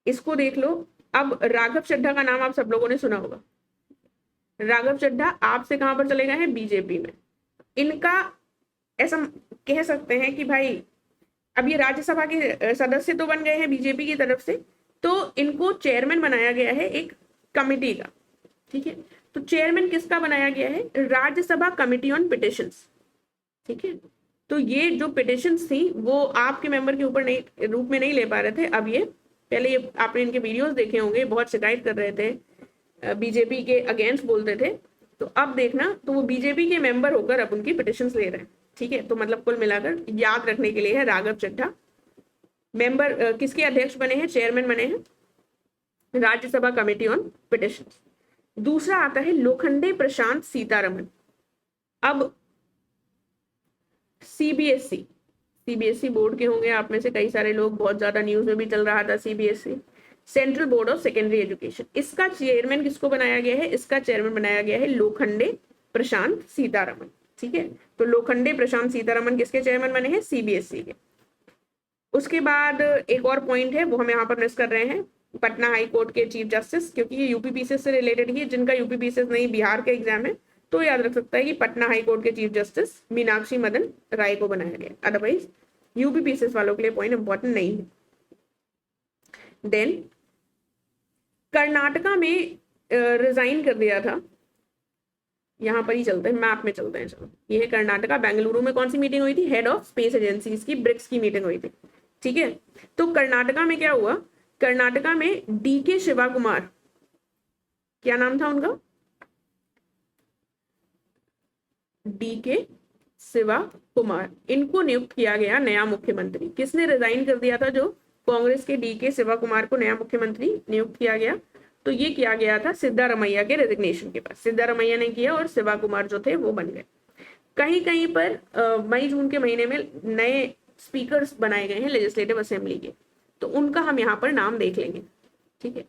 इसको देख लो। अब राघव चड्ढा का नाम आप सब लोगों ने सुना होगा। राघव चड्ढा आपसे कहां पर चले गए हैं? बीजेपी में। इनका ऐसा कह सकते हैं कि भाई अब ये राज्यसभा के सदस्य तो बन गए हैं बीजेपी की तरफ से, तो इनको चेयरमैन बनाया गया है एक कमिटी का। ठीक है। तो चेयरमैन किसका बनाया गया है? Rajya Sabha committee on petitions. ठीक है। तो ये जो पिटिशंस थी वो आपके मेंबर के ऊपर नहीं रूप में नहीं ले पा रहे थे। अब ये पहले ये आपने इनके वीडियोस देखे होंगे, बहुत शिकायत कर रहे थे, बीजेपी के अगेंस्ट बोलते थे। तो अब देखना, तो वो बीजेपी के मेंबर होकर अब उनकी पिटिशंस ले रहे हैं। ठीक है। तो मतलब कुल मिलाकर याद रखने के लिए है राघव चड्ढा मेंबर किसके अध्यक्ष बने हैं? चेयरमैन बने हैं राज्यसभा कमेटी ऑन पिटिशंस। दूसरा आता है लोखंडे प्रशांत सीतारमन। अब सीबीएसई बोर्ड के होंगे आप में से कई सारे लोग, बहुत ज्यादा न्यूज में भी चल रहा था CBSE, central board of secondary education. इसका चेयरमैन किसको बनाया गया है? इसका चेयरमैन बनाया गया है लोखंडे प्रशांत सीतारमन। ठीक है। तो लोखंडे प्रशांत सीतारमन किसके चेयरमैन बने हैं? सीबीएसई के। उसके बाद एक और पॉइंट है वो हम यहाँ पर मिस कर रहे हैं, पटना हाई कोर्ट के चीफ जस्टिस, क्योंकि ये यूपीपीसीएस से रिलेटेड ही है। जिनका यूपीपीसीएस नहीं बिहार का एग्जाम है तो याद रख सकता है कि पटना हाई कोर्ट के चीफ जस्टिस मीनाक्षी मदन राय को बनाया गया। अदरवाइज यूपीपीसीएस वालों के लिए पॉइंट इंपॉर्टेंट नहीं है। देन कर्नाटका में रिजाइन कर दिया था, यहाँ पर ही चलते हैं, मैप में चलते हैं। चलो, ये है कर्नाटका। बेंगलुरु में कौन सी मीटिंग हुई थी? हेड ऑफ स्पेस एजेंसीज की, ब्रिक्स की मीटिंग हुई थी। ठीक है। तो कर्नाटका में क्या हुआ? कर्नाटका में DK शिवा कुमार, क्या नाम था उनका? DK शिवा कुमार, इनको नियुक्त किया गया नया मुख्यमंत्री। किसने रिजाइन कर दिया था? जो कांग्रेस के DK शिवा कुमार को नया मुख्यमंत्री नियुक्त किया गया। तो ये किया गया था सिद्धारमैया के रेजिग्नेशन के बाद। सिद्धारमैया ने किया और शिवा कुमार जो थे वो बन गए। कहीं कहीं पर मई जून के महीने में नए स्पीकर्स बनाए गए हैं लेजिस्लेटिव असेंबली के, तो उनका हम यहाँ पर नाम देख लेंगे। ठीक है।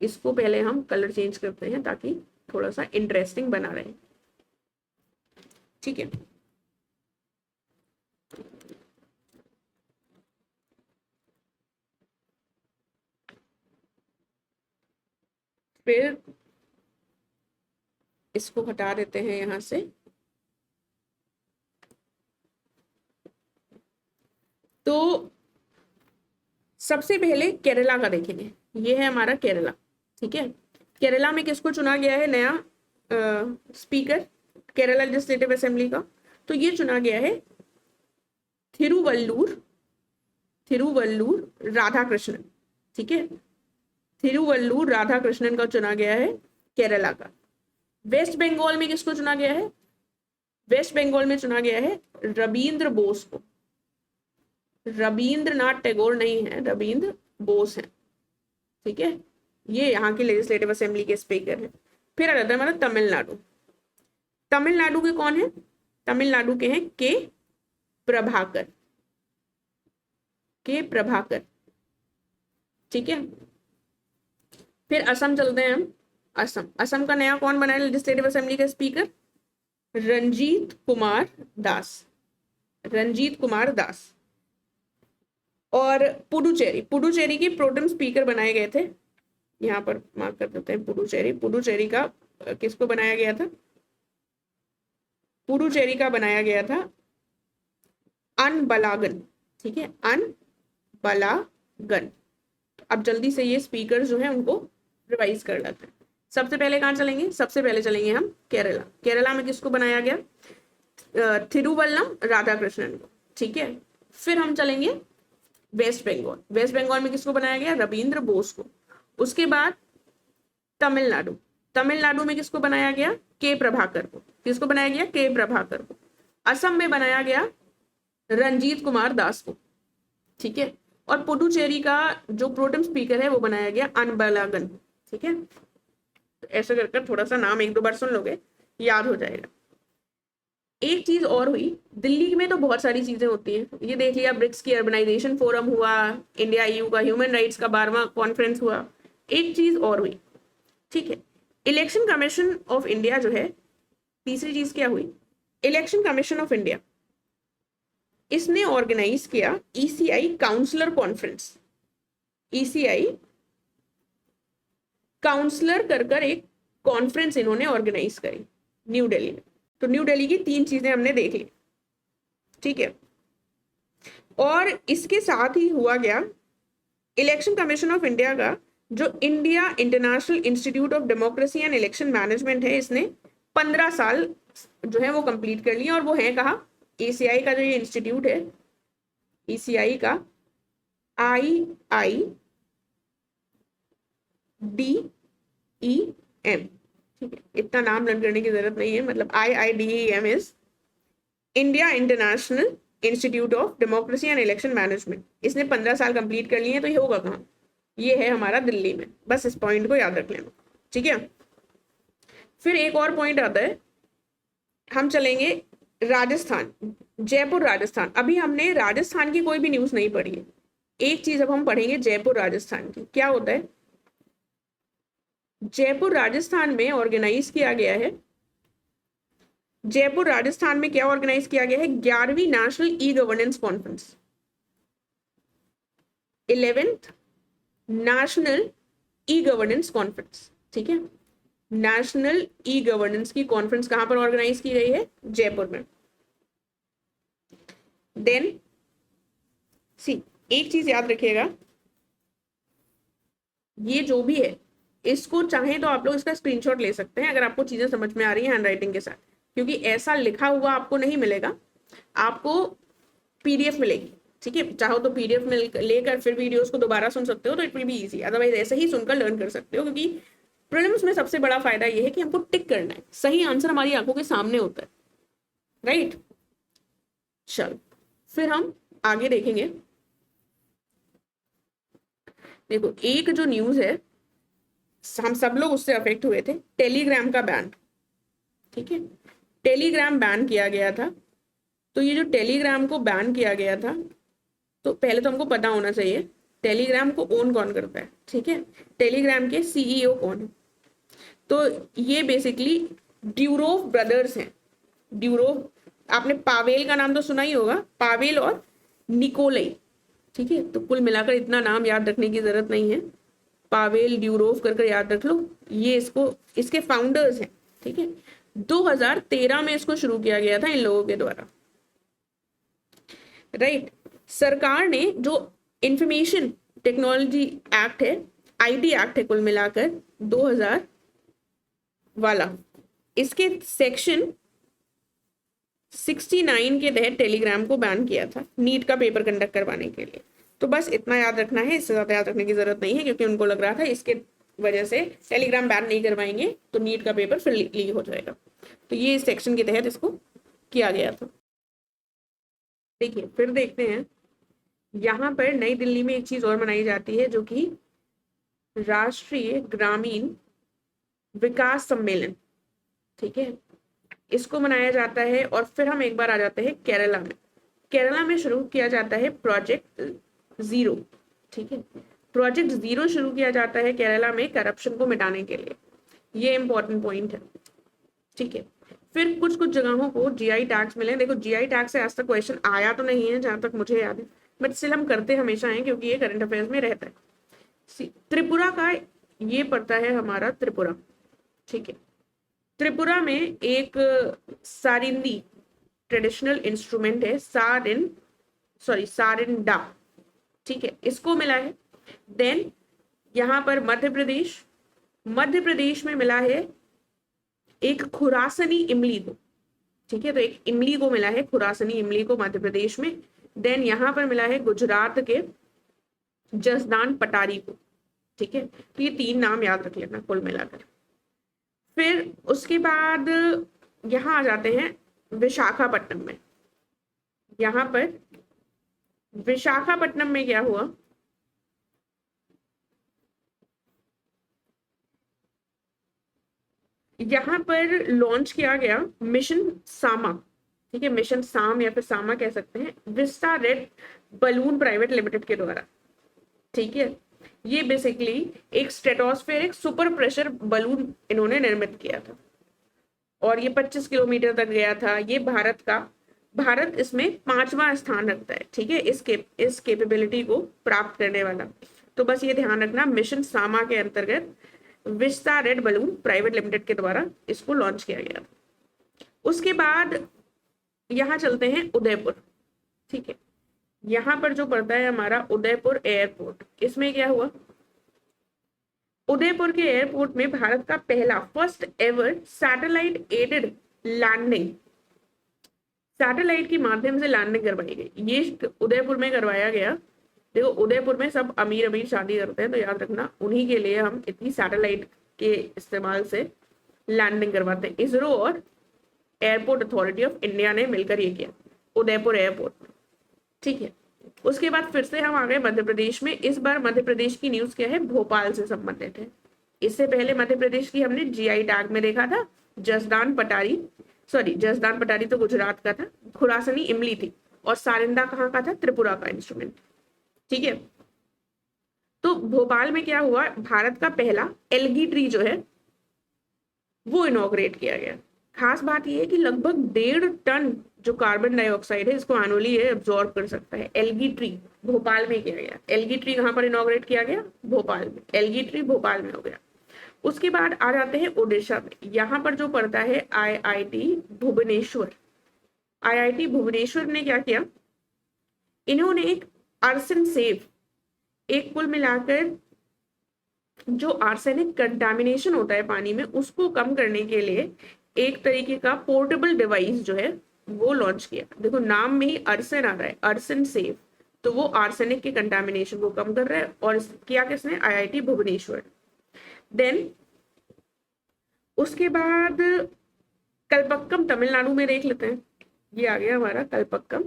इसको पहले हम कलर चेंज करते हैं ताकि थोड़ा सा इंटरेस्टिंग बना रहे। ठीक है। फिर इसको हटा देते हैं यहां से। तो सबसे पहले केरला का देखेंगे। ये है हमारा केरला। ठीक है। केरला में किसको चुना गया है नया स्पीकर केरला लेजिस्लेटिव असेंबली का? तो ये चुना गया है थिरुवल्लूर राधाकृष्णन। ठीक है। थिरुवल्लूर राधाकृष्णन का चुना गया है केरला का। वेस्ट बंगाल में किसको चुना गया है? वेस्ट बंगाल में चुना गया है रविंद्र बोस को। रविंद्रनाथ टैगोर नहीं है, रविंद्र बोस है। ठीक है। ये यहाँ की लेजिस्लेटिव असेंबली के स्पीकर है। फिर आ जाता है हमारा तमिलनाडु। तमिलनाडु के कौन है? तमिलनाडु के हैं के प्रभाकर। ठीक है। फिर असम चलते हैं हम। असम का नया कौन बना है लेजिस्लेटिव असेंबली का स्पीकर? रंजीत कुमार दास। और पुडुचेरी के प्रोटेम स्पीकर बनाए गए थे यहाँ पर मार्क कर देते हैं पुडुचेरी। पुडुचेरी का किसको बनाया गया था? पुडुचेरी का बनाया गया था अनबलागन, ठीक है, अनबलागन। अब जल्दी से ये स्पीकर जो है उनको रिवाइज कर लेते हैं। सबसे पहले कहाँ चलेंगे? सबसे पहले चलेंगे हम केरला। केरला में किसको बनाया गया? थिरुवल्लम राधाकृष्णन को, ठीक है। फिर हम चलेंगे वेस्ट बंगाल। वेस्ट बंगाल में किसको बनाया गया? रविंद्र बोस को। उसके बाद तमिलनाडु। तमिलनाडु में किसको बनाया गया? के प्रभाकर को। किसको बनाया गया? के प्रभाकर को। असम में बनाया गया रंजीत कुमार दास को, ठीक है। और पुडुचेरी का जो प्रोटेम स्पीकर है वो बनाया गया अनबलागन, ठीक है। तो ऐसे करके थोड़ा सा नाम एक दो बार सुन लोगे, याद हो जाएगा। एक चीज और हुई, दिल्ली में तो बहुत सारी चीजें होती हैं, ये देख लिया, ब्रिक्स की अर्बनाइजेशन फोरम हुआ, इंडिया ईयू का ह्यूमन राइट्स का 12वां कॉन्फ्रेंस हुआ। एक चीज और हुई, ठीक है, इलेक्शन कमीशन ऑफ इंडिया जो है, तीसरी चीज क्या हुई? इलेक्शन कमीशन ऑफ इंडिया, इसने ऑर्गेनाइज किया ECI counsellor conference. ECI counsellor कर एक कॉन्फ्रेंस इन्होंने ऑर्गेनाइज करी न्यू दिल्ली में। तो न्यू दिल्ली की 3 चीजें हमने देख ली, ठीक है। और इसके साथ ही हुआ गया, इलेक्शन कमीशन ऑफ इंडिया का जो India international institute of democracy and election management है, इसने 15 साल जो है वो कंप्लीट कर लिया। और वो है कहाँ? ईसीआई का जो ये इंस्टीट्यूट है, ईसीआई का IIDEM, ठीक है, इतना नाम लर्न करने की जरूरत नहीं है। मतलब IIDEM is India international institute of democracy and election management. इसने 15 साल कंप्लीट कर लिए हैं। तो ये होगा कहाँ? ये है हमारा दिल्ली में। बस इस पॉइंट को याद रख लेना, ठीक है। फिर एक और पॉइंट आता है, हम चलेंगे राजस्थान, जयपुर राजस्थान। अभी हमने राजस्थान की कोई भी न्यूज नहीं पढ़ी है। एक चीज अब हम पढ़ेंगे जयपुर राजस्थान की। क्या होता है? जयपुर राजस्थान में ऑर्गेनाइज किया गया है, जयपुर राजस्थान में क्या ऑर्गेनाइज किया गया है? 11वीं national e governance conference, 11th national e governance conference, ठीक है। नेशनल ई गवर्नेंस की कॉन्फ्रेंस कहां पर ऑर्गेनाइज की गई है? जयपुर में। देन एक चीज याद रखिएगा, ये जो भी है इसको चाहे तो आप लोग इसका स्क्रीनशॉट ले सकते हैं अगर आपको चीजें समझ में आ रही है हैंडराइटिंग के साथ, क्योंकि ऐसा लिखा हुआ आपको नहीं मिलेगा, आपको पीडीएफ मिलेगी, ठीक है। चाहो तो पीडीएफ में लेकर फिर वीडियोस को दोबारा सुन सकते हो, तो it will be easy. Otherwise ऐसे ही सुनकर लर्न कर सकते हो, क्योंकि प्रीलिम्स में सबसे बड़ा फायदा ये है कि हमको टिक करना है, सही आंसर हमारी आंखों के सामने होता है, राइट। चल फिर हम आगे देखेंगे। देखो, एक जो न्यूज है, हम सब लोग उससे अफेक्ट हुए थे, टेलीग्राम का बैन, ठीक है। टेलीग्राम बैन किया गया था। तो ये जो टेलीग्राम को बैन किया गया था, तो पहले तो हमको पता होना चाहिए टेलीग्राम को ओन कौन करता है, ठीक है। टेलीग्राम के सीईओ कौन है? तो ये बेसिकली ड्यूरोव ब्रदर्स हैं। ड्यूरोव, आपने पावेल का नाम तो सुना ही होगा, पावेल और निकोलाई, ठीक है। तो कुल मिलाकर इतना नाम याद रखने की जरूरत नहीं है, पावेल ड्यूरोव करके याद रख लो। ये इसके फाउंडर्स हैं, ठीक है। 2013 में इसको शुरू किया गया था इन लोगों के द्वारा, राइट। सरकार ने जो इंफॉर्मेशन टेक्नोलॉजी एक्ट है, आईटी एक्ट है कुल मिलाकर 2000 वाला, इसके सेक्शन 69 के तहत टेलीग्राम को बैन किया था नीट का पेपर कंडक्ट करवाने के लिए। तो बस इतना याद रखना है, इससे ज्यादा याद रखने की जरूरत नहीं है, क्योंकि उनको लग रहा था इसके वजह से टेलीग्राम बैन नहीं करवाएंगे तो नीट का पेपर फिर लीक हो जाएगा। तो ये इस सेक्शन के तहत इसको किया गया था। देखिए फिर देखते हैं, यहाँ पर नई दिल्ली में एक चीज और मनाई जाती है, जो कि राष्ट्रीय ग्रामीण विकास सम्मेलन, ठीक है, इसको मनाया जाता है। और फिर हम एक बार आ जाते हैं केरला में। केरला में शुरू किया जाता है प्रोजेक्ट जीरो, ठीक है। प्रोजेक्ट जीरो शुरू किया जाता है केरला में करप्शन को मिटाने के लिए, ये इंपॉर्टेंट पॉइंट है, ठीक है। फिर कुछ कुछ जगहों को जीआई टैग्स मिले। देखो जीआई टैग से आज तक क्वेश्चन आया तो नहीं है जहां तक मुझे याद है, बट स्टिल हम करते हमेशा हैं क्योंकि ये करंट अफेयर्स में रहता है। त्रिपुरा का ये पड़ता है हमारा त्रिपुरा। ठीक है, त्रिपुरा में एक सारिंदी ट्रेडिशनल इंस्ट्रूमेंट है, सारिंडा। ठीक है, इसको मिला है। देन यहाँ पर मध्य प्रदेश में मिला है एक खुरासनी इमली को। ठीक है, तो एक इमली को मिला है, खुरासनी इमली को मध्य प्रदेश में। देन यहाँ पर मिला है गुजरात के जसदान पटारी को। ठीक है, तो ये 3 नाम याद रख लेना कुल मिलाकर। फिर उसके बाद यहाँ आ जाते हैं विशाखापट्टनम में। यहाँ पर विशाखापट्टनम में क्या हुआ, यहाँ पर लॉन्च किया गया मिशन सामा। ठीक है, मिशन साम या फिर सामा कह सकते हैं, Vista red balloon private limited के द्वारा। ठीक है, ये बेसिकली एक स्ट्रेटोस्फेरिक सुपर प्रेशर बलून इन्होंने निर्मित किया था और ये 25 किलोमीटर तक गया था। ये भारत इसमें 5वां स्थान रखता है। ठीक है, इस कैपेबिलिटी को प्राप्त करने वाला। तो बस ये ध्यान रखना, मिशन सामा के अंतर्गत Vista red balloon private limited के द्वारा इसको लॉन्च किया गया था। उसके बाद यहाँ चलते हैं उदयपुर। ठीक है, यहाँ पर जो पड़ता है हमारा उदयपुर एयरपोर्ट, इसमें क्या हुआ, उदयपुर के एयरपोर्ट में भारत का पहला first ever satellite aided landing, satellite के माध्यम से लैंडिंग करवाई गई। ये उदयपुर में करवाया गया। देखो, उदयपुर में सब अमीर अमीर शादी करते हैं, तो याद रखना उन्हीं के लिए हम इतनी सैटेलाइट के इस्तेमाल से लैंडिंग करवाते हैं। इसरो और एयरपोर्ट अथॉरिटी ऑफ इंडिया ने मिलकर ये किया उदयपुर एयरपोर्ट। ठीक है, उसके बाद फिर से हम आ गए मध्य प्रदेश में। इस बार मध्य प्रदेश की न्यूज क्या है, भोपाल से संबंधित है। इससे पहले मध्य प्रदेश की हमने जीआई टैग में देखा था, जसदान पटारी तो गुजरात का था, खुरासनी इमली थी, और सारिंदा कहाँ का था, त्रिपुरा का इंस्ट्रूमेंट। ठीक है, तो भोपाल में क्या हुआ, भारत का पहला एल्गी ट्री जो है वो इनॉग्रेट किया गया। खास बात यह है कि लगभग 1.5 टन जो कार्बन डाइऑक्साइड है इसको एनुअली एब्जॉर्ब कर सकता है। एल्गी ट्री भोपाल में किया गया। एल्गी ट्री कहां पर इनॉग्रेट किया गया, भोपाल में। एल्गी ट्री भोपाल में हो गया। उसके बाद आ जाते हैं उड़ीसा में। यहाँ पर जो पड़ता है आईआईटी भुवनेश्वर। आईआईटी भुवनेश्वर ने क्या किया, इन्होंने एक आर्सन सेफ, एक कुल मिलाकर जो आर्सेनिक कंटामिनेशन होता है पानी में उसको कम करने के लिए एक तरीके का पोर्टेबल डिवाइस जो है वो लॉन्च किया। देखो, नाम में ही आर्सन आ रहा है, आर्सन सेफ, तो वो आर्सेनिक के कंटामिनेशन को कम कर रहा है। और किया किसने, आईआईटी भुवनेश्वर। देन उसके बाद कलपक्कम तमिलनाडु में देख लेते हैं। ये आ गया हमारा कलपक्कम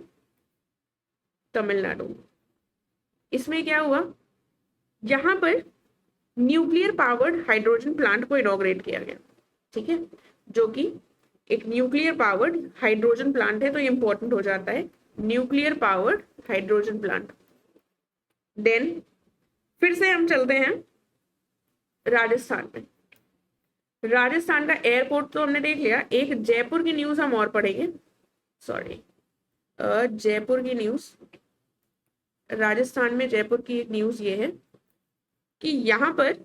तमिलनाडु। इसमें क्या हुआ, यहां पर न्यूक्लियर पावर्ड हाइड्रोजन प्लांट को इनॉग्रेट किया गया। ठीक है, जो कि एक न्यूक्लियर पावर्ड हाइड्रोजन प्लांट है, तो ये इंपॉर्टेंट हो जाता है, nuclear powered hydrogen plant. Then फिर से हम चलते हैं राजस्थान में। राजस्थान का एयरपोर्ट तो हमने देख लिया। एक जयपुर की न्यूज हम और पढ़ेंगे, जयपुर की न्यूज, राजस्थान में जयपुर की एक न्यूज ये है कि यहाँ पर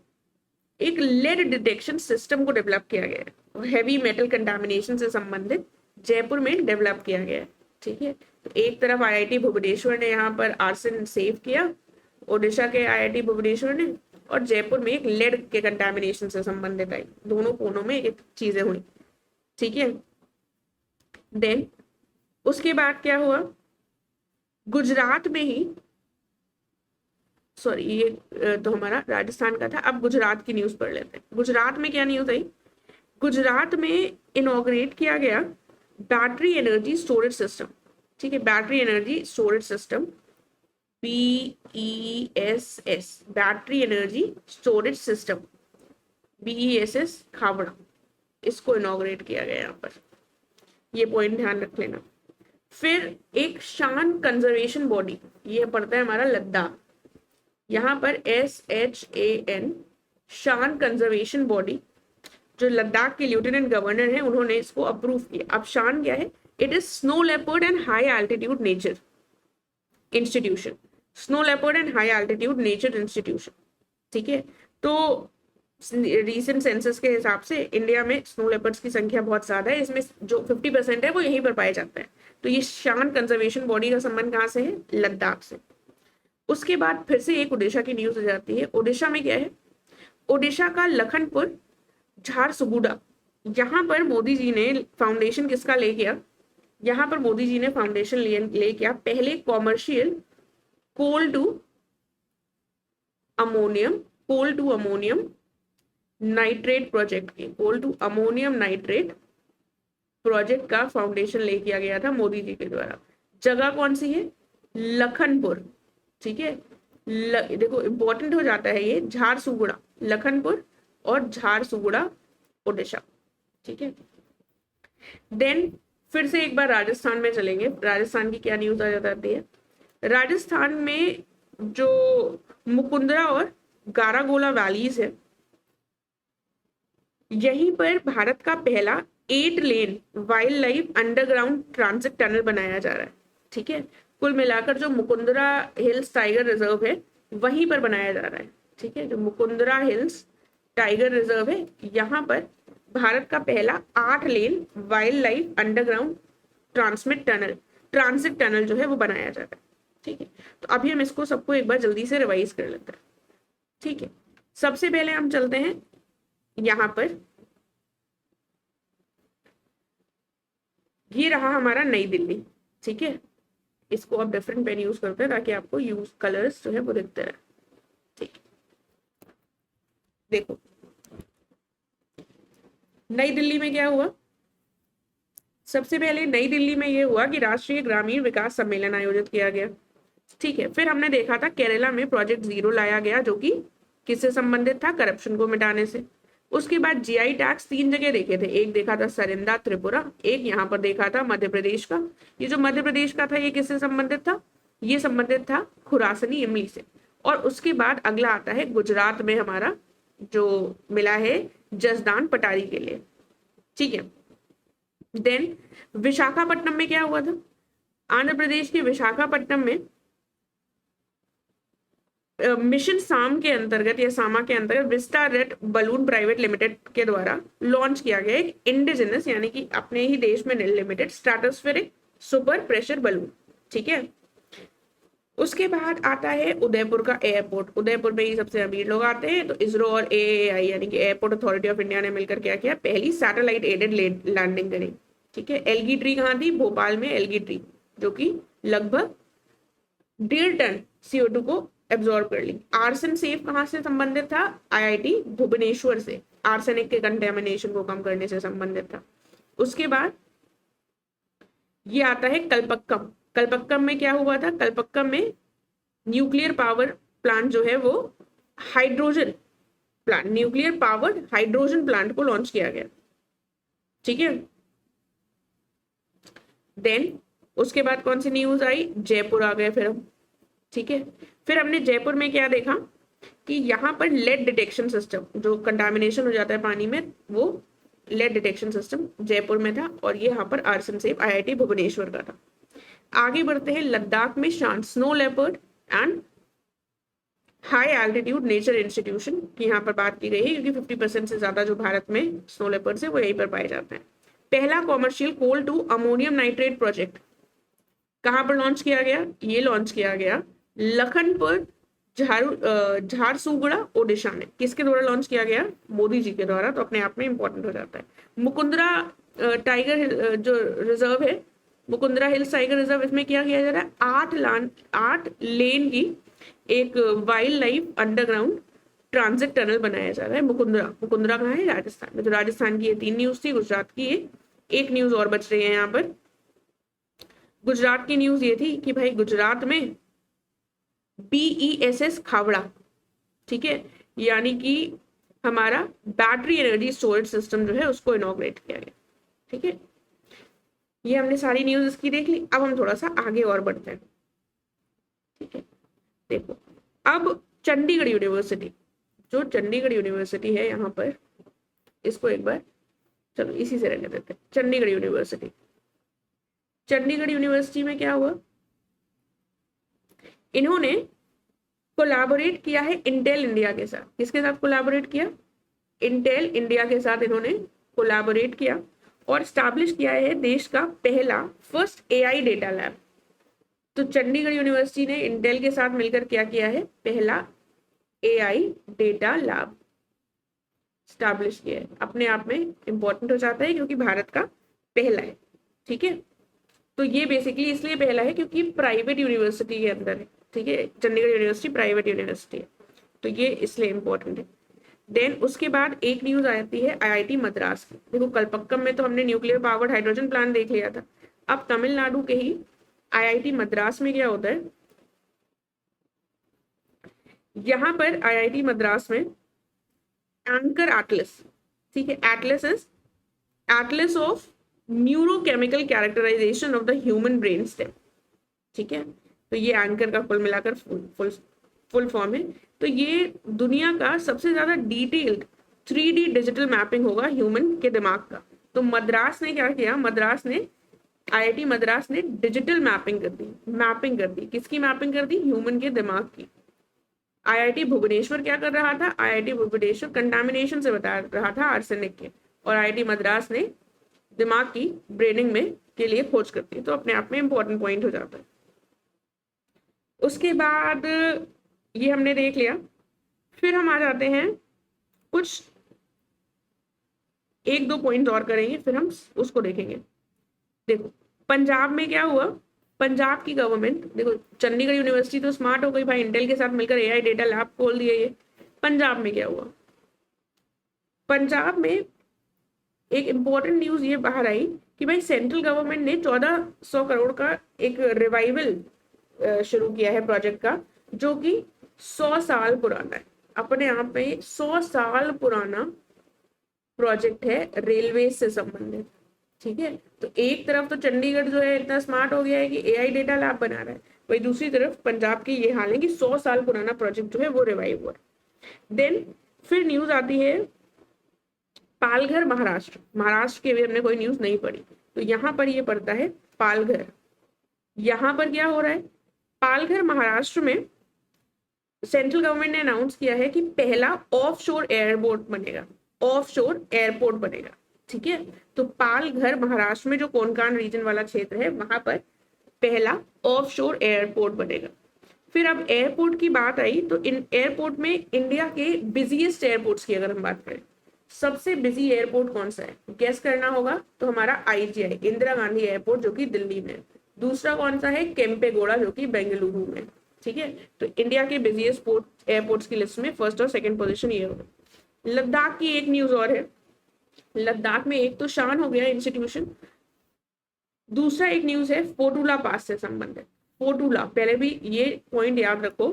एक लेड डिटेक्शन सिस्टम को डेवलप किया गया है, हैवी मेटल कंटामिनेशन से संबंधित जयपुर में डेवलप किया गया है। ठीक है, तो एक तरफ आईआईटी भुवनेश्वर ने यहाँ पर आर्सन सेव किया, ओडिशा के आईआईटी भुवनेश्वर ने, और जयपुर में एक लेड के कंटामिनेशन से संबंधित आई, दोनों कोनों में एक चीजें हुई। ठीक है, देन उसके बाद क्या हुआ, गुजरात में ही, ये तो हमारा राजस्थान का था। अब गुजरात की न्यूज पढ़ लेते हैं। गुजरात में क्या न्यूज आई, गुजरात में इनॉग्रेट किया गया बैटरी एनर्जी स्टोरेज सिस्टम। ठीक है, battery energy storage system, BESS, battery energy storage system, BESS Khavda, इसको इनॉग्रेट किया गया यहाँ पर। ये पॉइंट ध्यान रख लेना। फिर एक शान कंजर्वेशन बॉडी, ये पड़ता है हमारा लद्दाख। यहाँ पर SHAN, शान कंजर्वेशन बॉडी, जो लद्दाख के लेफ्टिनेंट गवर्नर हैं, उन्होंने इसको अप्रूव किया। अब शान क्या है, it is snow leopard and high altitude nature institution, snow leopard and high altitude nature institution. ठीक है, तो रीसेंट सेंसस के हिसाब से इंडिया में स्नो लेपर्ड्स की संख्या बहुत ज्यादा है, इसमें जो 50% है वो यहीं पर पाए जाते हैं। तो ये शान कंजर्वेशन बॉडी का संबंध कहाँ से है? लद्दाख से। उसके बाद फिर से एक उड़ीसा की न्यूज आ जाती है। उड़ीसा में क्या है? ओडिशा का लखनपुर झारसुगुडा, यहाँ पर मोदी जी ने फाउंडेशन किसका ले किया? यहाँ पर मोदी जी ने फाउंडेशन ले किया पहले commercial coal to ammonium nitrate project की, coal to ammonium nitrate project का फाउंडेशन ले किया गया था मोदी जी के द्वारा। जगह कौन सी है? लखनपुर। ठीक है, देखो इंपॉर्टेंट हो जाता है ये, झारसुगुड़ा, लखनपुर और झारसुगुड़ा ओडिशा। ठीक है, देन फिर से एक बार राजस्थान में चलेंगे। राजस्थान की क्या न्यूज आ जाती है? राजस्थान में जो मुकुंदरा और गारागोला वैलीज है, यहीं पर भारत का पहला 8 lane wildlife underground transit tunnel बनाया जा रहा है। ठीक है, कुल मिलाकर जो मुकुंदरा हिल्स टाइगर रिजर्व है वहीं पर बनाया जा रहा है। ठीक है, जो मुकुंदरा हिल्स टाइगर रिजर्व है, यहाँ पर भारत का पहला 8 lane wildlife underground transit tunnel जो है वो बनाया जा रहा है। ठीक है, तो अभी हम इसको सबको एक बार जल्दी से रिवाइज कर लेते हैं। ठीक है, सबसे पहले हम चलते हैं यहाँ पर, ये रहा हमारा नई दिल्ली। ठीक है, इसको आप डिफरेंट पेन यूज करते हैं ताकि आपको यूज कलर्स जो है वो दिखते रहे। ठीक, देखो नई दिल्ली में क्या हुआ? सबसे पहले नई दिल्ली में ये हुआ कि राष्ट्रीय ग्रामीण विकास सम्मेलन आयोजित किया गया। ठीक है, फिर हमने देखा था केरला में प्रोजेक्ट जीरो लाया गया, जो कि किससे संबंधित था? करप्शन को मिटाने से। उसके बाद जीआई टैक्स 3 जगह देखे थे, एक देखा था सरिंदा त्रिपुरा, एक यहाँ पर देखा था मध्य प्रदेश का। ये जो मध्य प्रदेश का था ये किससे संबंधित था? ये संबंधित था खुरासनी इमली से। और उसके बाद अगला आता है गुजरात में हमारा जो मिला है जसदान पटारी के लिए। ठीक है, देन विशाखापट्टनम में क्या हुआ था? आंध्र प्रदेश के विशाखापट्टनम में मिशन साम के अंतर्गत या सामा के अंतर्गत Vista red balloon private limited के द्वारा लॉन्च किया गया एक इंडिजिनस यानी कि अपने ही देश में निर्मित स्ट्रेटोस्फेरिक सुपर प्रेशर बलून। ठीक है, उसके बाद आता है उदयपुर का एयरपोर्ट। उदयपुर में ही सबसे अमीर लोग आते हैं, तो इसरो और एएआई यानी कि एयरपोर्ट अथॉरिटी ऑफ इंडिया ने मिलकर क्या किया? पहली सैटेलाइट एडेड लैंडिंग करी। ठीक है, एलगी ट्री कहाँ थी? भोपाल में एलगी ट्री, जो कि लगभग 1.5 टन CO2 को एब्जॉर्ब कर ली। आर्सन सेफ कहाँ से संबंधित था? आईआईटी भुवनेश्वर से, आर्सेनिक के कंटेमिनेशन को कम करने से संबंधित था। उसके बाद ये आता है कलपक्कम। कलपक्कम में क्या हुआ था? कलपक्कम में न्यूक्लियर पावर प्लांट जो है वो hydrogen plant, nuclear powered hydrogen plant को लॉन्च किया गया। ठीक है, देन उसके बाद कौन सी न्यूज आई? जयपुर आ गए फिर हम। ठीक है, फिर हमने जयपुर में क्या देखा कि यहाँ पर लेड डिटेक्शन सिस्टम, जो कंटामिनेशन हो जाता है पानी में, वो लेड डिटेक्शन सिस्टम जयपुर में था, और ये यहाँ पर आर्सन सेफ आईआईटी भुवनेश्वर का था। आगे बढ़ते हैं, लद्दाख में शांत snow leopard and high altitude nature institution की यहाँ पर बात की गई है, क्योंकि 50% से ज्यादा जो भारत में स्नो लेपर्ड्स है वो यहीं पर पाए जाते हैं। पहला commercial coal to ammonium nitrate project कहाँ पर लॉन्च किया गया? ये लॉन्च किया गया लखनपुर झारसुगुड़ा ओडिशा में। किसके द्वारा लॉन्च किया गया? मोदी जी के द्वारा, तो अपने आप में इंपॉर्टेंट हो जाता है। मुकुंदरा टाइगर जो रिजर्व है, मुकुंदरा हिल्स टाइगर रिजर्व, इसमें क्या किया जा रहा है? 8 लेन की एक wild life underground transit tunnel बनाया जा रहा है। मुकुंदरा कहाँ है? राजस्थान में। तो राजस्थान की ये 3 न्यूज थी, गुजरात की एक न्यूज और बच रही है यहाँ पर। गुजरात की न्यूज ये थी कि भाई गुजरात में BESS खावड़ा, ठीक है, यानी कि हमारा बैटरी एनर्जी स्टोरेज सिस्टम जो है उसको इनॉग्रेट किया गया। ठीक है, ये हमने सारी न्यूज इसकी देख ली। अब हम थोड़ा सा आगे और बढ़ते हैं। ठीक है, देखो अब चंडीगढ़ यूनिवर्सिटी, जो चंडीगढ़ यूनिवर्सिटी है यहाँ पर, इसको एक बार चलो इसी से रहने देते हैं। चंडीगढ़ यूनिवर्सिटी, चंडीगढ़ यूनिवर्सिटी में क्या हुआ? इन्होंने कोलैबोरेट किया है इंटेल इंडिया के साथ। किसके साथ कोलैबोरेट किया? इंटेल इंडिया के साथ इन्होंने कोलैबोरेट किया और स्टैब्लिश किया है देश का पहला फर्स्ट एआई डेटा लैब। तो चंडीगढ़ यूनिवर्सिटी ने इंटेल के साथ मिलकर क्या किया है, पहला एआई डेटा लैब स्टैब्लिश किया है। अपने आप में इंपॉर्टेंट हो जाता है क्योंकि भारत का पहला है। ठीक है, तो ये बेसिकली इसलिए पहला है क्योंकि प्राइवेट यूनिवर्सिटी के अंदर है। ठीक है, चंडीगढ़ यूनिवर्सिटी प्राइवेट यूनिवर्सिटी है, तो ये इसलिए इंपॉर्टेंट है। देन उसके बाद एक न्यूज आती है आईआईटी मद्रास की। देखो कलपक्कम में तो हमने न्यूक्लियर पावर्ड हाइड्रोजन प्लांट देख लिया था, अब तमिलनाडु के ही आईआईटी मद्रास में क्या होता है, यहां पर आईआईटी मद्रास में एंकर एटलस, ठीक है, atlas is atlas of neurochemical characterisation of the human brain stem. ठीक है, तो ये एंकर का कुल मिलाकर फुल फॉर्म है। तो ये दुनिया का सबसे ज्यादा डिटेल्ड 3D डिजिटल मैपिंग होगा ह्यूमन के दिमाग का। तो मद्रास ने क्या किया, मद्रास ने आईआईटी मद्रास ने डिजिटल मैपिंग कर दी। किसकी मैपिंग कर दी, ह्यूमन के दिमाग की। आईआईटी भुवनेश्वर क्या कर रहा था, आईआईटी भुवनेश्वर कंटामिनेशन से बता रहा था आर्सेनिक के, और आईआईटी मद्रास ने दिमाग की ब्रेनिंग में के लिए खोज करती है। तो अपने आप में इंपॉर्टेंट पॉइंट हो जाता है। उसके बाद ये हमने देख लिया, फिर हम आ जाते हैं कुछ एक दो पॉइंट और करेंगे, फिर हम उसको देखेंगे। देखो पंजाब में क्या हुआ, पंजाब की गवर्नमेंट, देखो चंडीगढ़ यूनिवर्सिटी तो स्मार्ट हो गई भाई, इंटेल के साथ मिलकर एआई डेटा लैब खोल दिए ये। पंजाब में क्या हुआ, पंजाब में एक इंपॉर्टेंट न्यूज ये बाहर आई कि भाई सेंट्रल गवर्नमेंट ने 1400 करोड़ का एक रिवाइवल शुरू किया है प्रोजेक्ट का, जो कि 100 साल पुराना है। अपने आप में 100 साल पुराना प्रोजेक्ट है रेलवे से संबंधित। ठीक है, तो एक तरफ तो चंडीगढ़ जो है इतना स्मार्ट हो गया है कि एआई डेटा लैब बना रहा है, वही दूसरी तरफ पंजाब की ये हाल है कि 100 साल पुराना प्रोजेक्ट जो है वो रिवाइव हुआ। देन फिर न्यूज आती है पालघर महाराष्ट्र, महाराष्ट्र के भी हमने कोई न्यूज नहीं पढ़ी, तो यहाँ पर ये पड़ता है पालघर। यहाँ पर क्या हो रहा है, पालघर महाराष्ट्र में सेंट्रल गवर्नमेंट ने अनाउंस किया है कि पहला ऑफशोर एयरपोर्ट बनेगा, ऑफशोर एयरपोर्ट बनेगा। ठीक है, तो पालघर महाराष्ट्र में जो कोंकण रीजन वाला क्षेत्र है वहां पर पहला ऑफशोर एयरपोर्ट बनेगा। फिर अब एयरपोर्ट की बात आई तो इन एयरपोर्ट में इंडिया के बिजीएस्ट एयरपोर्ट्स की अगर हम बात करें, सबसे बिजी एयरपोर्ट कौन सा है, गेस करना होगा, तो हमारा आईजीआई इंदिरा गांधी एयरपोर्ट जो कि दिल्ली में है। दूसरा कौन सा है, केम्पेगौड़ा जो कि बेंगलुरु में। ठीक है, तो इंडिया के बिजीएस्ट एयरपोर्ट्स की लिस्ट में फर्स्ट और सेकंड पोजीशन ये होगा। लद्दाख की एक न्यूज और है, लद्दाख में एक तो शान हो गया इंस्टीट्यूशन, दूसरा एक न्यूज है फोटूला पास से संबंधित। फोटूला, पहले भी ये पॉइंट याद रखो